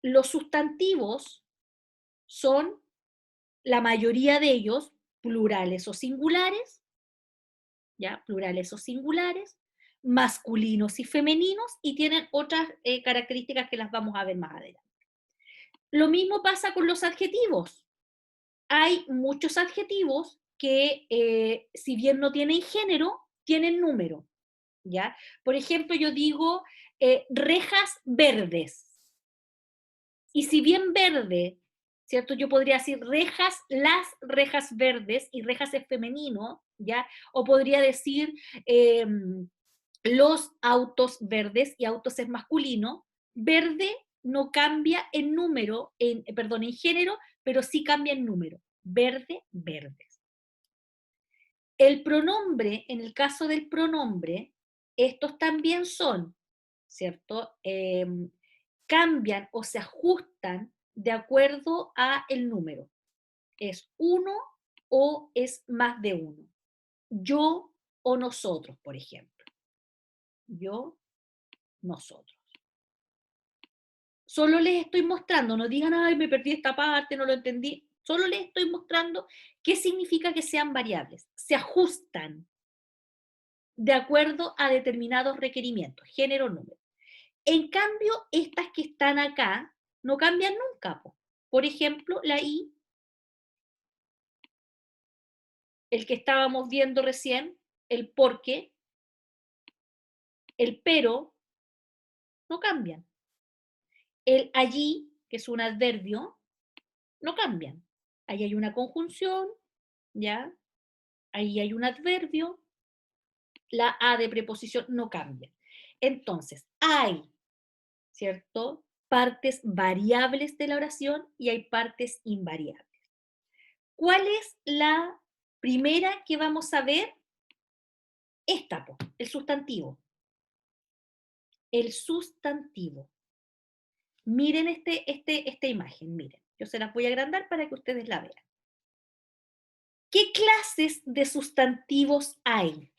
Los sustantivos son, la mayoría de ellos, plurales o singulares, ¿ya? Plurales o singulares, masculinos y femeninos, y tienen otras características que las vamos a ver más adelante. Lo mismo pasa con los adjetivos. Hay muchos adjetivos que, si bien no tienen género, tienen número, ¿ya? Por ejemplo, yo digo rejas verdes. Y si bien verde, ¿cierto? Yo podría decir rejas, las rejas verdes, y rejas es femenino, ¿ya? O podría decir los autos verdes, y autos es masculino. Verde no cambia en número, en género, pero sí cambia en número. Verde, verdes. El pronombre, en el caso del pronombre, estos también son, ¿cierto? Cambian o se ajustan de acuerdo a el número. ¿Es uno o es más de uno? Yo o nosotros, por ejemplo. Yo, nosotros. Solo les estoy mostrando, no digan, ay, me perdí esta parte, no lo entendí. Solo les estoy mostrando qué significa que sean variables. Se ajustan de acuerdo a determinados requerimientos, género, número. En cambio, estas que están acá no cambian nunca. Por ejemplo, la I, el que estábamos viendo recién, el porque, el pero, no cambian. El allí, que es un adverbio, no cambian. Ahí hay una conjunción, ¿ya? Ahí hay un adverbio, la A de preposición no cambia. Entonces, hay, ¿cierto?, partes variables de la oración y hay partes invariables. ¿Cuál es la primera que vamos a ver? Esta, el sustantivo. El sustantivo. Miren esta imagen, miren. Yo se las voy a agrandar para que ustedes la vean. ¿Qué clases de sustantivos hay?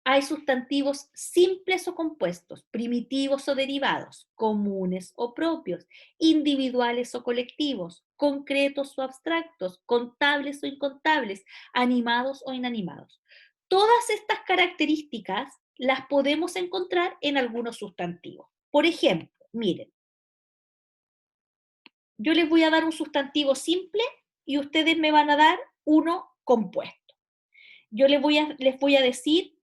Hay sustantivos simples o compuestos, primitivos o derivados, comunes o propios, individuales o colectivos, concretos o abstractos, contables o incontables, animados o inanimados. Todas estas características las podemos encontrar en algunos sustantivos. Por ejemplo, miren, yo les voy a dar un sustantivo simple y ustedes me van a dar uno compuesto. Yo les voy a decir,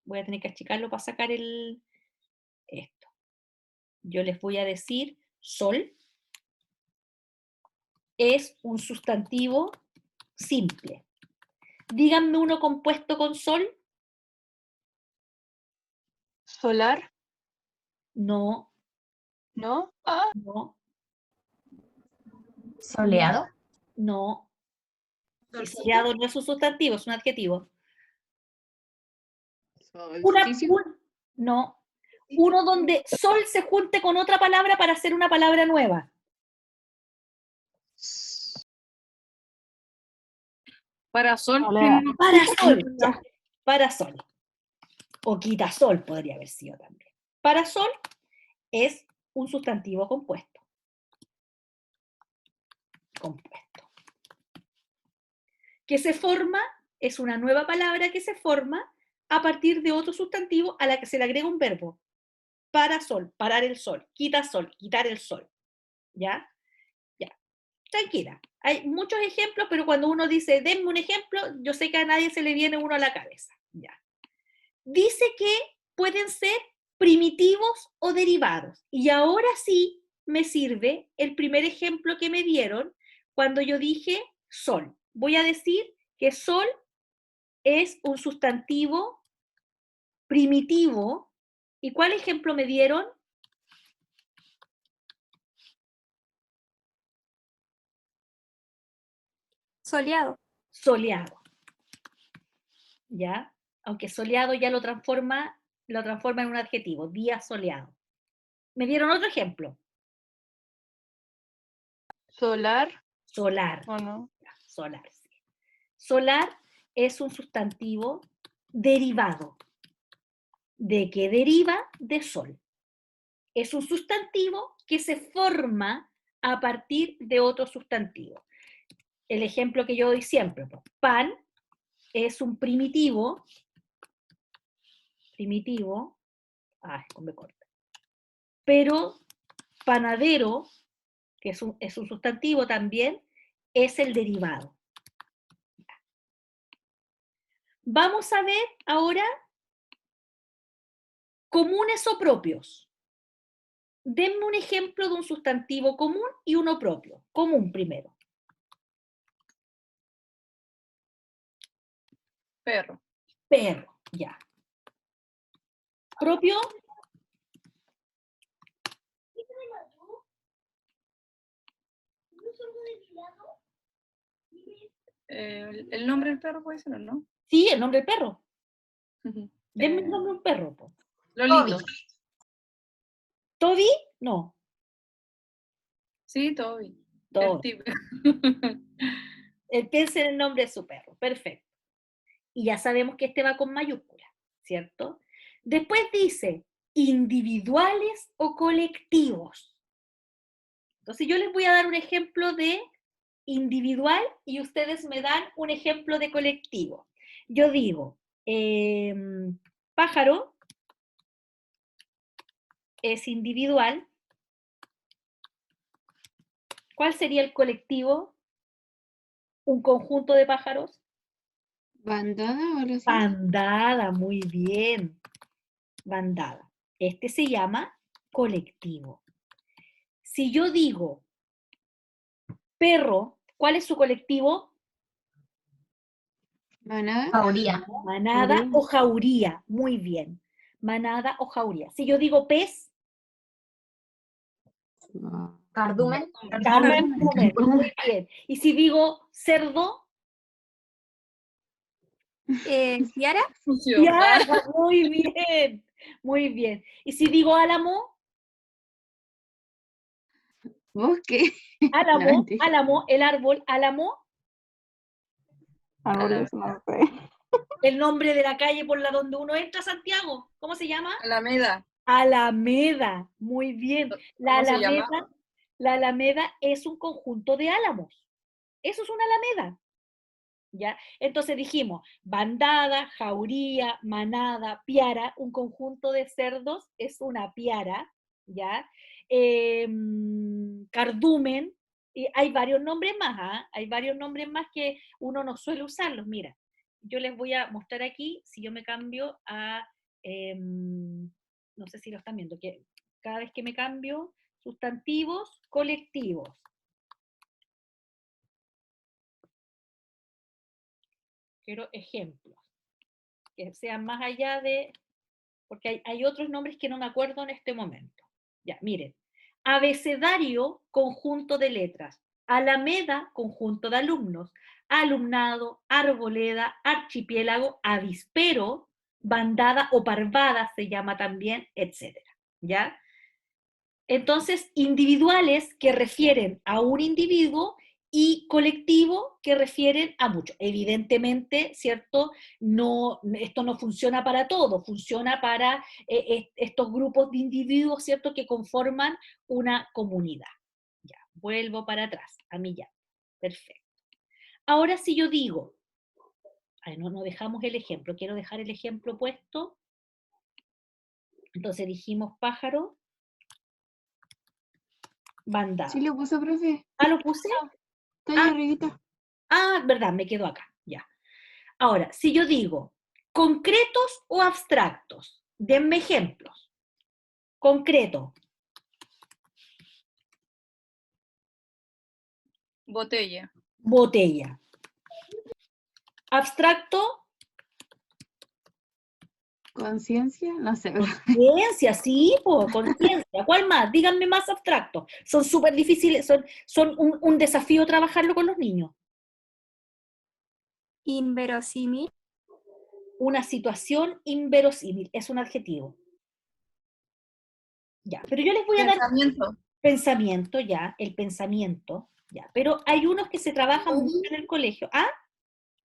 voy a tener que achicarlo para sacar esto. Yo les voy a decir sol es un sustantivo simple. Díganme uno compuesto con sol. Solar, No, ¿no? Ah, no, Soleado. no. Y Solcito. soleado no es un sustantivo, es un adjetivo. Solsticio. No. Uno donde sol se junte con otra palabra para hacer una palabra nueva. Parasol. Hola. Parasol, ya. Parasol. O quitasol podría haber sido también. Parasol es un sustantivo compuesto. Compuesto. Que se forma, es una nueva palabra que se forma a partir de otro sustantivo a la que se le agrega un verbo. Parasol, parar el sol. Quitasol, quitar el sol. ¿Ya? Ya. Tranquila. Hay muchos ejemplos, pero cuando uno dice, denme un ejemplo, yo sé que a nadie se le viene uno a la cabeza. Ya. Dice que pueden ser primitivos o derivados. Y ahora sí me sirve el primer ejemplo que me dieron cuando yo dije sol. Voy a decir que sol es un sustantivo primitivo. ¿Y cuál ejemplo me dieron? Soleado. Soleado. ¿Ya? Aunque soleado ya lo transforma en un adjetivo, día soleado. Me dieron otro ejemplo. Solar, Solar. ¿o no? Solar, sí. Solar es un sustantivo derivado. ¿De qué deriva? De sol. Es un sustantivo que se forma a partir de otro sustantivo. El ejemplo que yo doy siempre, pues, pan es un primitivo, me corta, pero panadero, que es un sustantivo también, es el derivado. Vamos a ver ahora comunes o propios. Denme un ejemplo de un sustantivo común y uno propio. Común primero. Perro. Perro, ya. Propio, El nombre del perro puede ser, ¿o no? sí, el nombre del perro. Ujú. Denme el nombre de un perro. Po. Lolito. ¿Toby? No. Sí, Toby. Toby. El tipo. Piensa en el nombre de su perro. Perfecto. Y ya sabemos que este va con mayúscula, ¿cierto? Después dice, individuales o colectivos. Entonces yo les voy a dar un ejemplo de individual y ustedes me dan un ejemplo de colectivo. Yo digo, pájaro es individual. ¿Cuál sería el colectivo? ¿Un conjunto de pájaros? bandada o algo así. Bandada, muy bien. Bandada. Este se llama colectivo. Si yo digo perro, ¿cuál es su colectivo? Manada, Jauría. Manada Jauría. o jauría. Muy bien. Manada o jauría. Si yo digo pez, Cardumen. cardumen. Muy bien. Y si digo cerdo, Ciara. Sucio. piara. Muy bien. Muy bien. Y si digo álamo, bosque. álamo, No, mentira. álamo, el árbol, álamo, Árboles, no sé. el nombre de la calle por la donde uno entra a Santiago. ¿Cómo se llama? Alameda. Alameda. Muy bien. ¿Cómo se llama? La Alameda es un conjunto de álamos. Eso es una alameda. ¿Ya? Entonces dijimos, bandada, jauría, manada, piara, un conjunto de cerdos es una piara, ¿ya? Cardumen, y hay varios nombres más, ¿ah? Hay varios nombres más que uno no suele usarlos. Mira, yo les voy a mostrar aquí, si yo me cambio a, no sé si lo están viendo, que cada vez que me cambio, sustantivos, colectivos. Quiero ejemplos, que sean más allá de, porque hay otros nombres que no me acuerdo en este momento. Ya, miren, abecedario, conjunto de letras, alameda, conjunto de alumnos, alumnado, arboleda, archipiélago, avispero, bandada o parvada se llama también, etcétera, ¿ya? Entonces, individuales que refieren a un individuo y colectivo, que refieren a mucho. Evidentemente, ¿cierto? No, esto no funciona para todo, funciona para estos grupos de individuos, ¿cierto? Que conforman una comunidad. Ya, vuelvo para atrás, a mí ya. Perfecto. Ahora si yo digo, no dejamos el ejemplo, quiero dejar el ejemplo puesto. Entonces dijimos pájaro, bandada. Sí lo puso, profe. ¿Ah, lo puse? Está ahí arribita. Verdad, me quedo acá, ya. Ahora, si yo digo concretos o abstractos, denme ejemplos. Concreto, Botella. botella. Abstracto, Conciencia, no sé, profe. conciencia, sí, conciencia. ¿Cuál más? Díganme más abstractos. Son súper difíciles, son un desafío trabajarlo con los niños. Inverosímil. Una situación inverosímil, es un adjetivo. Ya, pero yo les voy a dar Pensamiento. pensamiento, ya, el pensamiento, ya, pero hay unos que se trabajan mucho en el colegio. ¿Ah?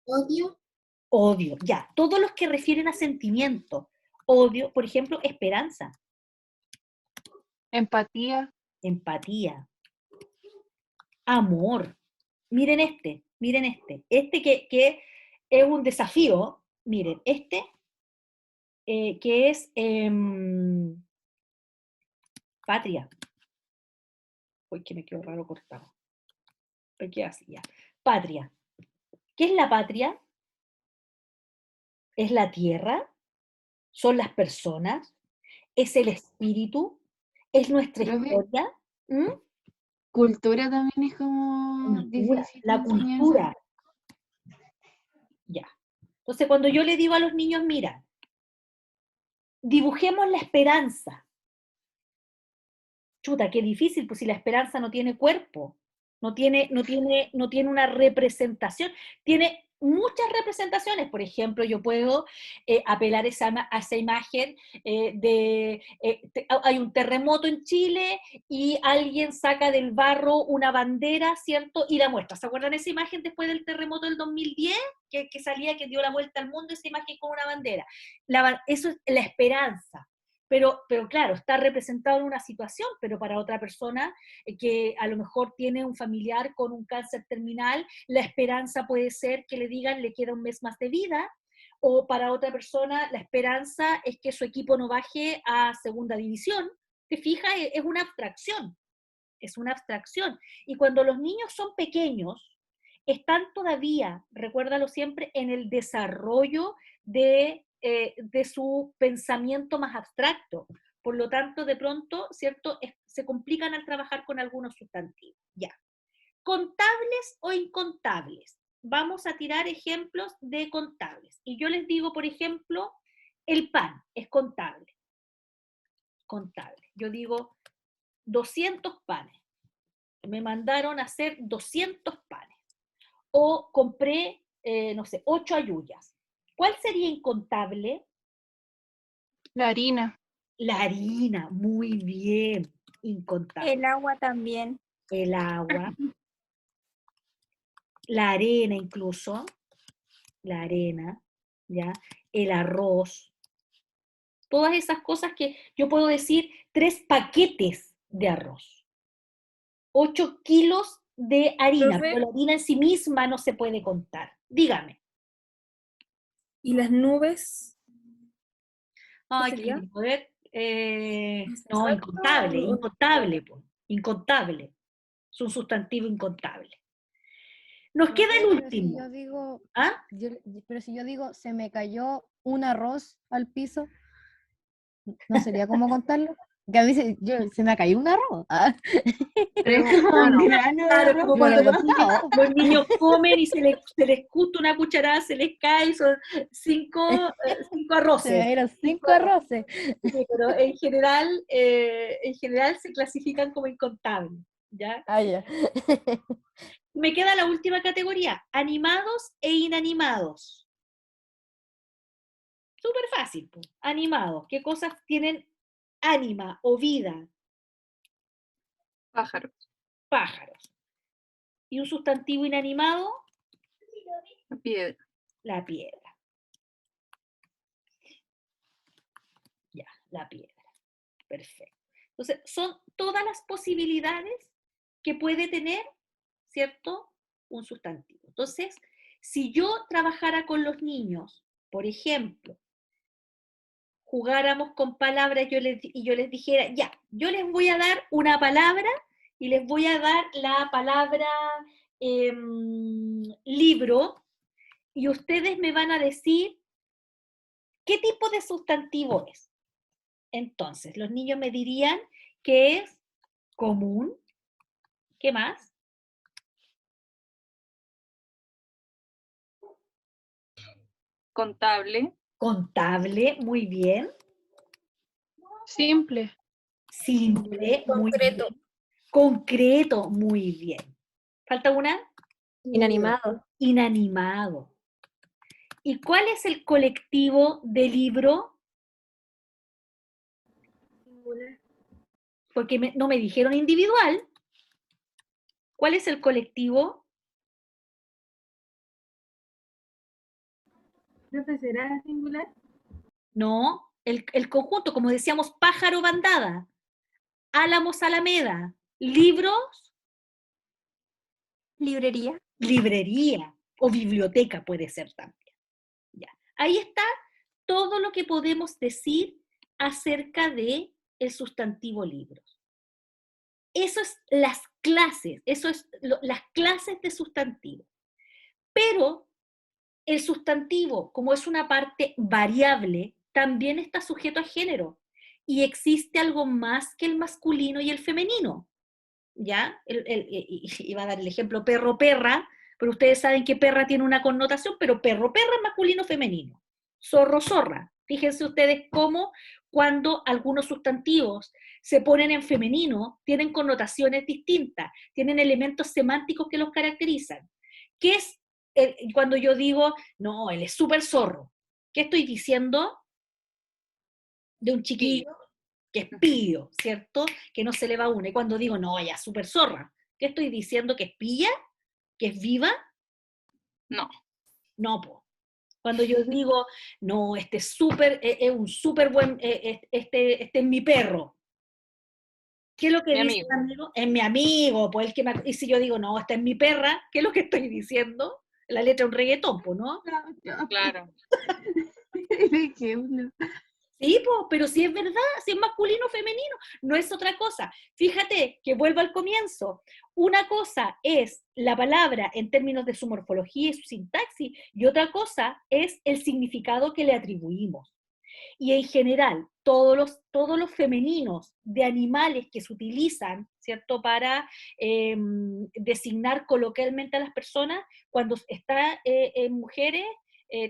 Odio. Odio, ya, todos los que refieren a sentimiento. Odio, por ejemplo, esperanza, Empatía. empatía, amor. Miren este, que es un desafío, miren, que es patria. Uy, que me quedó raro cortado. Me queda así ya. Patria. ¿Qué es la patria? ¿Es la tierra? ¿Son las personas? ¿Es el espíritu? ¿Es nuestra Profe, historia? ¿Mm? cultura también es como Cultura, difícil la enseñar. cultura. Ya. Entonces, cuando yo le digo a los niños, mira, dibujemos la esperanza. Chuta, qué difícil, pues si la esperanza no tiene cuerpo, no tiene una representación, tiene muchas representaciones. Por ejemplo, yo puedo apelar a esa imagen hay un terremoto en Chile y alguien saca del barro una bandera, ¿cierto? Y la muestra. ¿Se acuerdan esa imagen después del terremoto del 2010? Que salía, que dio la vuelta al mundo, esa imagen con una bandera. Eso es la esperanza. Pero claro, está representado en una situación, pero para otra persona que a lo mejor tiene un familiar con un cáncer terminal, la esperanza puede ser que le digan le queda un mes más de vida, o para otra persona la esperanza es que su equipo no baje a segunda división. ¿Te fijas? Es una abstracción, es una abstracción. Y cuando los niños son pequeños, están todavía, recuérdalo siempre, en el desarrollo de su pensamiento más abstracto. Por lo tanto, de pronto, ¿cierto? Se complican al trabajar con algunos sustantivos. Ya. ¿Contables o incontables? Vamos a tirar ejemplos de contables. Y yo les digo, por ejemplo, el pan es contable. Contable. Yo digo 200 panes. Me mandaron a hacer 200 panes. O compré, no sé, 8 halluyas. ¿Cuál sería incontable? La harina. La harina, muy bien, incontable. El agua también. El agua, la arena incluso, la arena, ¿ya? El arroz. Todas esas cosas que yo puedo decir 3 paquetes de arroz. 8 kilos de harina, Profe. pero la harina en sí misma no se puede contar. Dígame. ¿Y las nubes? Ay, qué sería? lindo. A ver, no, Exacto, incontable, po, incontable. Es un sustantivo incontable. Nos queda el Pero si último. yo digo, ¿Ah? pero si yo digo, se me cayó un arroz al piso, ¿no sería como contarlo? Que a mí se me cayó un arroz. Ah. Pero es como un grano de Claro, arroz. como Yo lo cuando he contado. los niños comen y se les gusta una cucharada, se les cae, y son 5 Se me arroces. dieron 5 Cinco arroces. Sí, pero en general se clasifican como incontables, ¿ya? Ah, ya. Me queda la última categoría, animados e inanimados. Súper fácil, pues. Animados. ¿Qué cosas tienen ánima o vida? Pájaros. Pájaros. Y un sustantivo inanimado, La piedra. la piedra. Ya, la piedra. Perfecto. Entonces, son todas las posibilidades que puede tener, ¿cierto?, un sustantivo. Entonces, si yo trabajara con los niños, por ejemplo, jugáramos con palabras y yo les dijera, ya, yo les voy a dar una palabra y les voy a dar la palabra libro, y ustedes me van a decir qué tipo de sustantivo es. Entonces, los niños me dirían que es común. ¿Qué más? Contable. Contable, muy bien. Simple. Simple, muy Concreto. bien. Concreto, muy bien. ¿Falta una? Inanimado. Inanimado. ¿Y cuál es el colectivo de libro? Porque no me dijeron individual. ¿Cuál es el colectivo? ¿Profe, será singular? No, el conjunto, como decíamos, pájaro, bandada, álamos, alameda, libros, Librería. librería, o biblioteca puede ser también. Ya. Ahí está todo lo que podemos decir acerca de el sustantivo libros. Eso es las clases, las clases de sustantivo. Pero el sustantivo, como es una parte variable, también está sujeto a género. Y existe algo más que el masculino y el femenino. ¿Ya? Iba a dar el ejemplo perro, perra, pero ustedes saben que perra tiene una connotación, pero perro, perra es masculino, femenino. Zorro, zorra. Fíjense ustedes cómo cuando algunos sustantivos se ponen en femenino, tienen connotaciones distintas, tienen elementos semánticos que los caracterizan. ¿Qué es cuando yo digo, no, él es súper zorro? ¿Qué estoy diciendo de un chiquillo que es pillo, ¿cierto? Que no se le va una? Y cuando digo, no, ella es súper zorra, ¿qué estoy diciendo? ¿Que es pilla? ¿Que es viva? No. No, po. Cuando yo digo, no, este es súper, es un súper buen, este es mi perro. ¿Qué es lo que Mi dice amigo. el amigo? Es mi amigo, pues el que y si yo digo, no, esta es mi perra, ¿qué es lo que estoy diciendo? La letra de un reggaetón, pues, ¿no? Claro. El ejemplo. Sí, po, pero si es verdad, si es masculino o femenino, no es otra cosa. Fíjate que vuelvo al comienzo. Una cosa es la palabra en términos de su morfología y su sintaxis, y otra cosa es el significado que le atribuimos. Y en general, todos los femeninos de animales que se utilizan, ¿cierto?, para designar coloquialmente a las personas, cuando está en mujeres,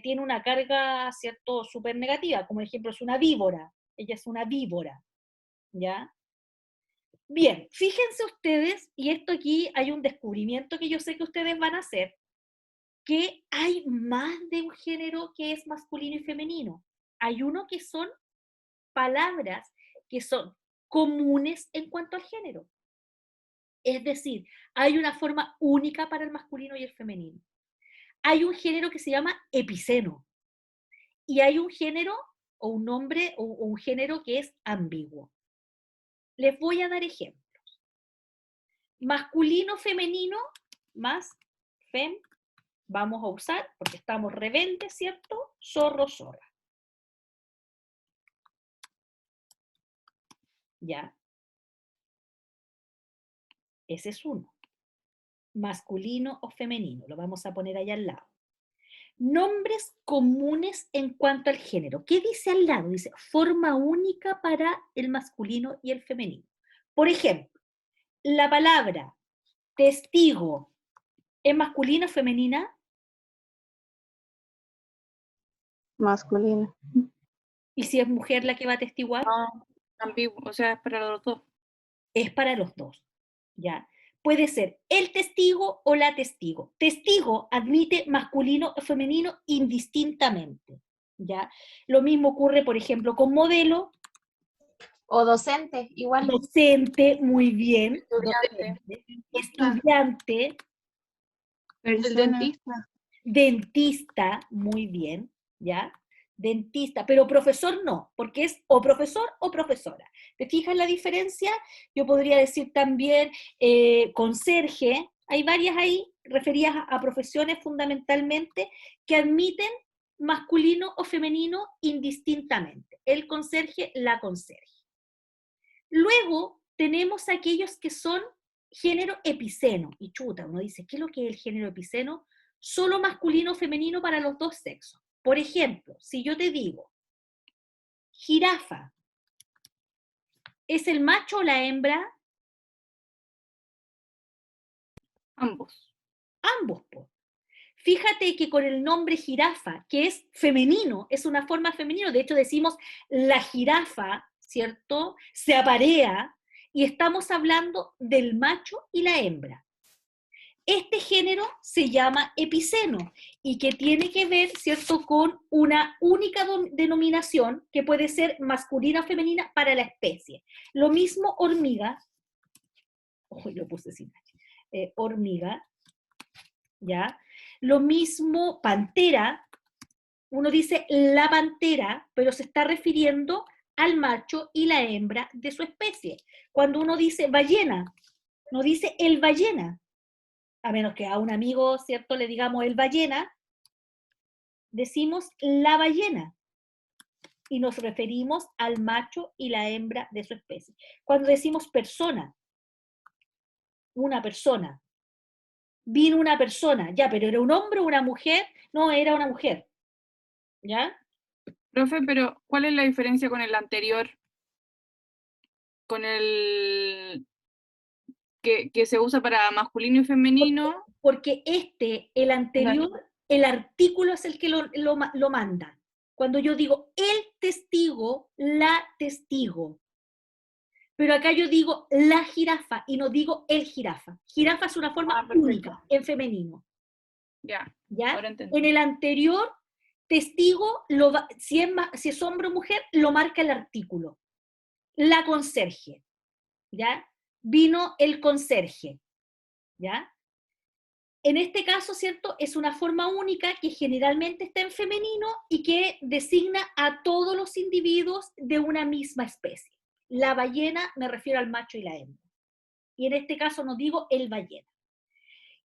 tiene una carga, ¿cierto?, súper negativa, como ejemplo es una víbora, ella es una víbora, ¿ya? Bien, fíjense ustedes, y esto aquí hay un descubrimiento que yo sé que ustedes van a hacer, que hay más de un género que es masculino y femenino. Hay uno que son palabras que son comunes en cuanto al género. Es decir, hay una forma única para el masculino y el femenino. Hay un género que se llama epiceno. Y hay un género o un nombre o un género que es ambiguo. Les voy a dar ejemplos. Masculino, femenino, más fem, vamos a usar, porque estamos rebeldes, ¿cierto? Zorro, zorra. ¿Ya? Ese es uno. Masculino o femenino, lo vamos a poner allá al lado. Nombres comunes en cuanto al género. ¿Qué dice al lado? Dice forma única para el masculino y el femenino. Por ejemplo, la palabra testigo es masculina o femenina. Masculino. Y si es mujer la que va a testiguar, No, ambiguo, o sea, es para los dos. es para los dos. ¿Ya? Puede ser el testigo o la testigo. Testigo admite masculino o femenino indistintamente. ¿Ya? Lo mismo ocurre, por ejemplo, con modelo. O docente, igual. Docente, muy bien. Estudiante. Docente. Estudiante, El Persona. dentista. Dentista, muy bien, ¿ya? Dentista, pero profesor no, porque es o profesor o profesora. ¿Te fijas la diferencia? Yo podría decir también conserje, hay varias ahí referidas a profesiones fundamentalmente que admiten masculino o femenino indistintamente. El conserje, la conserje. Luego tenemos aquellos que son género epiceno, y chuta, uno dice, ¿qué es lo que es el género epiceno? Solo masculino o femenino para los dos sexos. Por ejemplo, si yo te digo, jirafa, ¿es el macho o la hembra? Ambos. Ambos, po. Fíjate que con el nombre jirafa, que es femenino, es una forma femenina, de hecho decimos la jirafa, ¿cierto? Se aparea, y estamos hablando del macho y la hembra. Este género se llama epiceno y que tiene que ver, ¿cierto?, con una única denominación que puede ser masculina o femenina para la especie. Lo mismo hormiga, lo puse sin H, hormiga, ¿ya? Lo mismo pantera, uno dice la pantera, pero se está refiriendo al macho y la hembra de su especie. Cuando uno dice ballena, no dice el ballena, a menos que a un amigo, ¿cierto?, le digamos el ballena, decimos la ballena, y nos referimos al macho y la hembra de su especie. Cuando decimos persona, una persona, vino una persona, ya, pero ¿era un hombre o una mujer? No, era una mujer, ¿ya? Profe, pero ¿cuál es la diferencia con el anterior? Con el que se usa para masculino y femenino. Porque el anterior, el artículo es el que lo manda. Cuando yo digo el testigo, la testigo. Pero acá yo digo la jirafa y no digo el jirafa. Jirafa es una forma única en femenino. Ya, ¿Ya? ahora entendí. En el anterior, testigo, si es hombre o mujer, lo marca el artículo. La conserje. ¿Ya? Vino el conserje. ¿Ya? En este caso, ¿cierto? Es una forma única que generalmente está en femenino y que designa a todos los individuos de una misma especie. La ballena me refiero al macho y la hembra. Y en este caso no digo el ballena.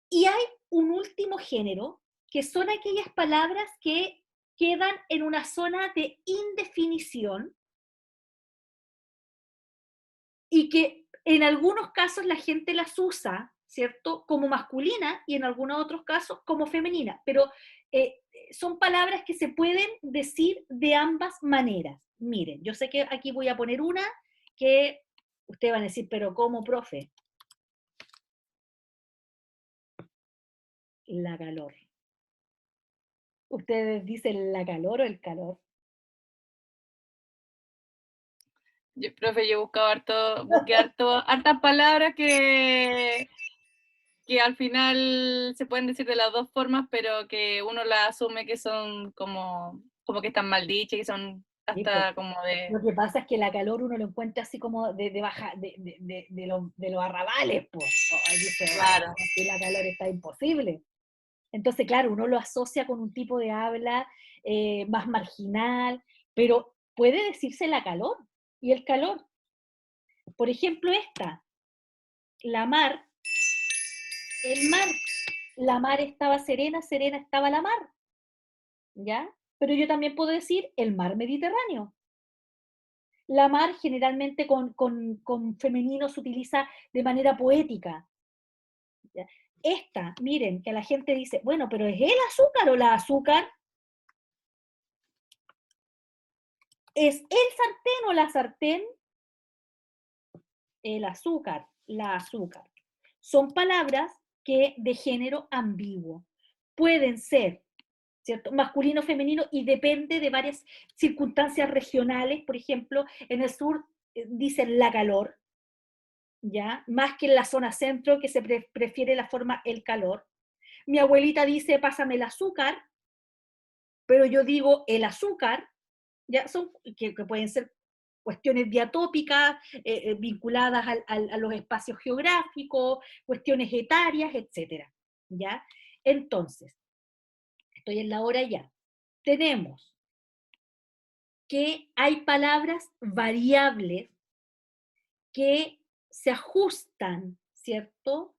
Y hay un último género, que son aquellas palabras que quedan en una zona de indefinición y que en algunos casos la gente las usa, ¿cierto?, como masculina y en algunos otros casos como femenina, pero son palabras que se pueden decir de ambas maneras. Miren, yo sé que aquí voy a poner una que ustedes van a decir, pero ¿cómo, profe? La calor. ¿Ustedes dicen la calor o el calor? Profe, yo busqué hartas palabras que al final se pueden decir de las dos formas, pero que uno las asume que son como que están mal dichas y son hasta Sí, como de... lo que pasa es que la calor uno lo encuentra así como de los arrabales, pues. Ay, dice, Claro. que la calor está imposible. Entonces, claro, uno lo asocia con un tipo de habla más marginal, pero puede decirse la calor y el calor. Por ejemplo, la mar, el mar. La mar estaba serena, serena estaba la mar, ¿ya? Pero yo también puedo decir el mar Mediterráneo. La mar generalmente con femenino se utiliza de manera poética. ¿Ya? Miren, que la gente dice, bueno, pero ¿es el azúcar o la azúcar? ¿Es el sartén o la sartén? El azúcar, la azúcar. Son palabras que de género ambiguo. Pueden ser, ¿cierto?, masculino, femenino, y depende de varias circunstancias regionales. Por ejemplo, en el sur dicen la calor, ¿ya? Más que en la zona centro, que se prefiere la forma el calor. Mi abuelita dice, pásame el azúcar, pero yo digo el azúcar, ya son que pueden ser cuestiones diatópicas vinculadas a los espacios geográficos, cuestiones etarias, etc. ¿Ya? Entonces, estoy en la hora ya. Tenemos que hay palabras variables que se ajustan, ¿cierto?,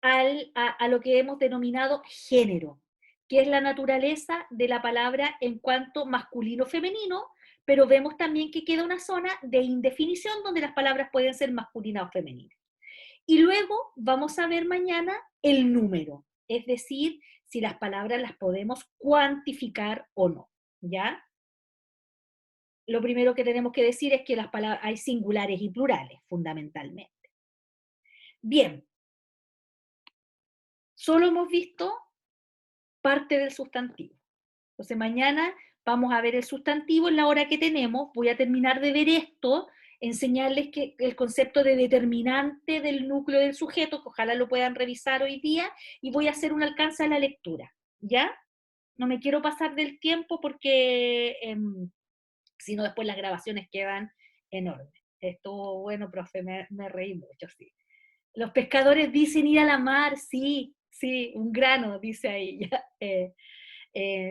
a lo que hemos denominado género, que es la naturaleza de la palabra en cuanto masculino-femenino, pero vemos también que queda una zona de indefinición donde las palabras pueden ser masculinas o femeninas. Y luego vamos a ver mañana el número, es decir, si las palabras las podemos cuantificar o no, ¿ya? Lo primero que tenemos que decir es que las palabras, hay singulares y plurales, fundamentalmente. Bien, solo hemos visto parte del sustantivo. Entonces mañana vamos a ver el sustantivo en la hora que tenemos. Voy a terminar de ver esto, enseñarles que el concepto de determinante del núcleo del sujeto, que ojalá lo puedan revisar hoy día, y voy a hacer un alcance a la lectura, ¿ya? No me quiero pasar del tiempo porque si no después las grabaciones quedan enormes. Estuvo bueno, profe, me reí mucho, sí. Los pescadores dicen ir a la mar, sí, sí, un grano, dice ahí. ¿Ya?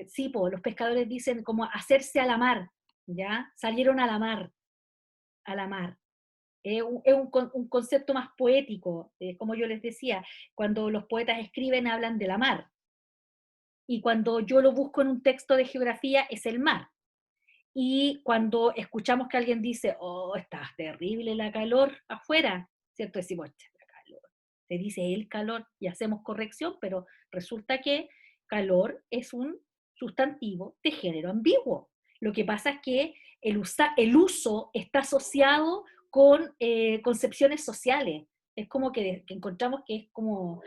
Sí, los pescadores dicen como hacerse a la mar, ¿ya? Salieron a la mar, a la mar. Es un concepto más poético, como yo les decía, cuando los poetas escriben hablan de la mar, y cuando yo lo busco en un texto de geografía es el mar. Y cuando escuchamos que alguien dice, oh, está terrible la calor afuera, ¿cierto? Decimos, la calor. Se dice el calor y hacemos corrección, pero resulta que calor es un sustantivo de género ambiguo. Lo que pasa es que el uso está asociado con concepciones sociales. Es como que encontramos que es como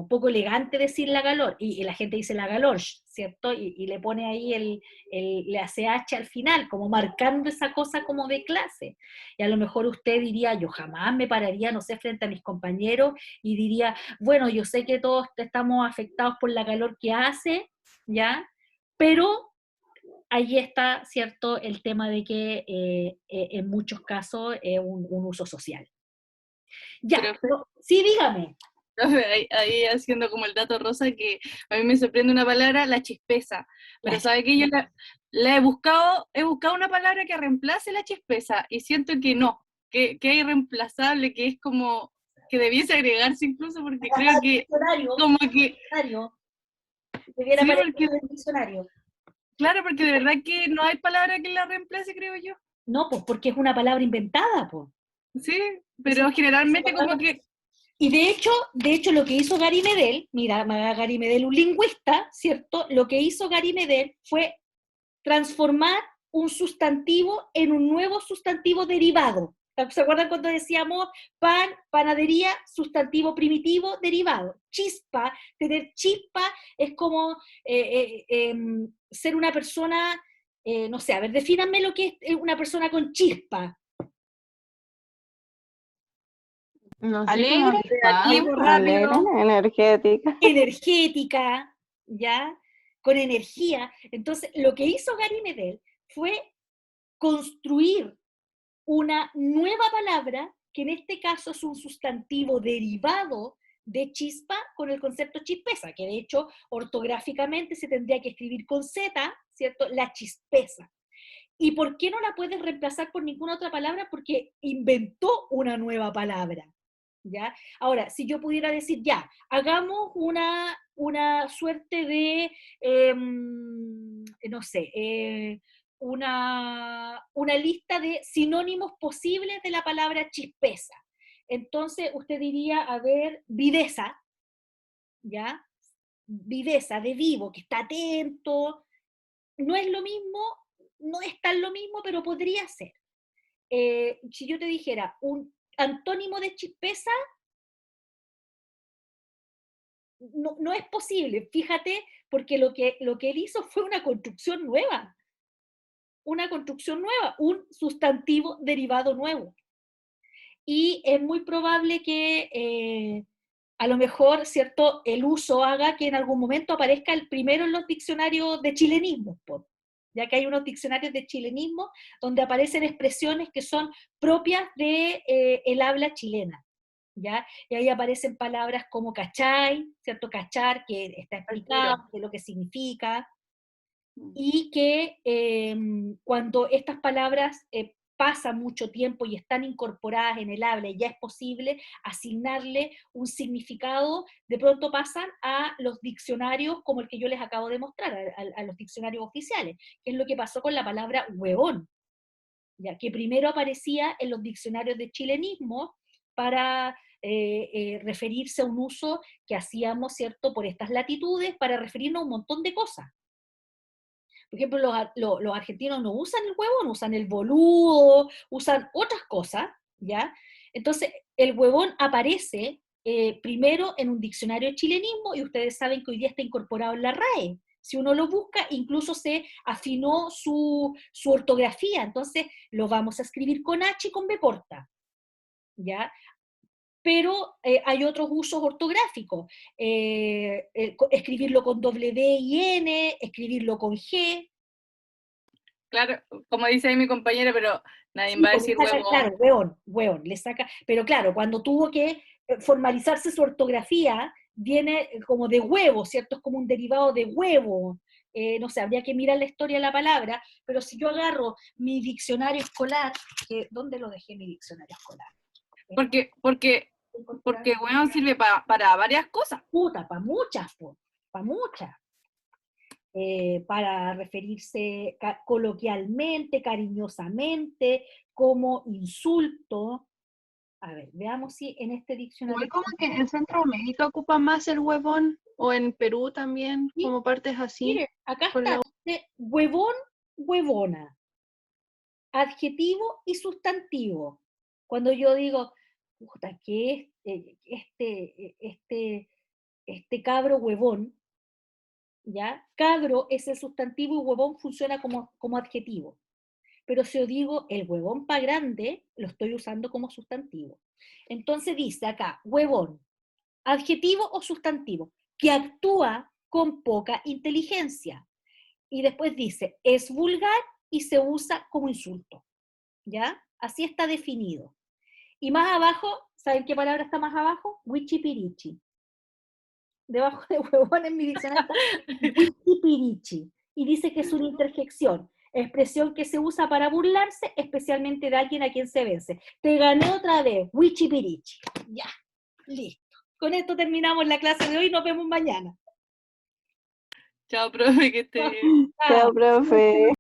poco elegante decir la calor, y la gente dice la calor, ¿cierto? Y le pone ahí le hace H al final, como marcando esa cosa como de clase. Y a lo mejor usted diría, yo jamás me pararía, no sé, frente a mis compañeros y diría, bueno, yo sé que todos estamos afectados por la calor que hace, ¿ya? Pero ahí está, ¿cierto?, el tema de que en muchos casos es un uso social. Ya, Pero, sí, dígame. ahí haciendo como el dato rosa, que a mí me sorprende una palabra, la chispeza. Pero sabe que yo la he buscado una palabra que reemplace la chispeza, y siento que no, que es irreemplazable, que es como que debiese agregarse incluso, porque creo que como que Debiera sí, aparecer porque en el diccionario. claro, porque de verdad que no hay palabra que la reemplace, creo yo. No, pues porque es una palabra inventada, pues. Sí, pero generalmente como que Y de hecho lo que hizo Gary Medel, mira, Gary Medel, un lingüista, ¿cierto? Lo que hizo Gary Medel fue transformar un sustantivo en un nuevo sustantivo derivado. ¿Se acuerdan cuando decíamos pan, panadería, sustantivo primitivo, derivado? Chispa, tener chispa es como ser una persona, no sé, a ver, defínanme lo que es una persona con chispa. No sé, alegre, como activo, alegre, rápido. energética. Energética, ¿ya? Con energía. Entonces, lo que hizo Gary Medel fue construir una nueva palabra, que en este caso es un sustantivo derivado de chispa con el concepto chispeza, que de hecho ortográficamente se tendría que escribir con Z, ¿cierto? La chispeza. ¿Y por qué no la puedes reemplazar por ninguna otra palabra? Porque inventó una nueva palabra, ¿ya? Ahora, si yo pudiera decir, ya, hagamos una suerte de, no sé, una lista de sinónimos posibles de la palabra chispeza. Entonces, usted diría, a ver, viveza, ¿ya? Viveza, de vivo, que está atento. No es lo mismo, no es tan lo mismo, pero podría ser. Si yo te dijera un antónimo de chispeza, no es posible, fíjate, porque lo que él hizo fue una construcción nueva, un sustantivo derivado nuevo. Y es muy probable que a lo mejor, ¿cierto?, el uso haga que en algún momento aparezca el primero en los diccionarios de chilenismo, ya que hay unos diccionarios de chilenismo donde aparecen expresiones que son propias de el habla chilena. ¿ya? Y ahí aparecen palabras como cachai, ¿cierto? Cachar, que está explicado, qué es lo que significa, y que cuando estas palabras pasan mucho tiempo y están incorporadas en el habla y ya es posible asignarle un significado, de pronto pasan a los diccionarios como el que yo les acabo de mostrar, a los diccionarios oficiales, que es lo que pasó con la palabra huevón, ya que primero aparecía en los diccionarios de chilenismo para referirse a un uso que hacíamos, ¿cierto?, por estas latitudes, para referirnos a un montón de cosas. Por ejemplo, los argentinos no usan el huevón, usan el boludo, usan otras cosas, ¿ya? Entonces, el huevón aparece primero en un diccionario de chilenismo, y ustedes saben que hoy día está incorporado en la RAE. Si uno lo busca, incluso se afinó su ortografía, entonces lo vamos a escribir con H y con B corta, ¿ya? Pero hay otros usos ortográficos, escribirlo con W y N, escribirlo con G. Claro, como dice ahí mi compañera, pero nadie Sí, va a porque decir saca, huevón. claro, hueón, le saca, pero claro, cuando tuvo que formalizarse su ortografía, viene como de huevo, ¿cierto? Es como un derivado de huevo, no sé, habría que mirar la historia de la palabra, pero si yo agarro mi diccionario escolar, ¿dónde lo dejé mi diccionario escolar? Porque huevón sirve para varias cosas. Puta, para muchas, para muchas. Para referirse coloquialmente, cariñosamente, como insulto. A ver, veamos si en este diccionario... Igual como que en Centroamérica ocupa más el huevón, o en Perú también, Sí, como partes así. mire, acá con está, la- dice huevón, huevona, adjetivo y sustantivo. Cuando yo digo, puta, que este cabro huevón, ¿ya? Cabro es el sustantivo y huevón funciona como adjetivo. Pero si yo digo el huevón pa' grande, lo estoy usando como sustantivo. Entonces dice acá, huevón, adjetivo o sustantivo, que actúa con poca inteligencia. Y después dice, es vulgar y se usa como insulto. ¿Ya? Así está definido. Y más abajo, ¿saben qué palabra está más abajo? Wichipirichi. Debajo de huevón en mi diccionario está Wichipirichi. Y dice que es una interjección, expresión que se usa para burlarse, especialmente de alguien a quien se vence. Te gané otra vez, Wichipirichi. Ya, listo. Con esto terminamos la clase de hoy, nos vemos mañana. Chao, profe, que esté bien. Chao, profe.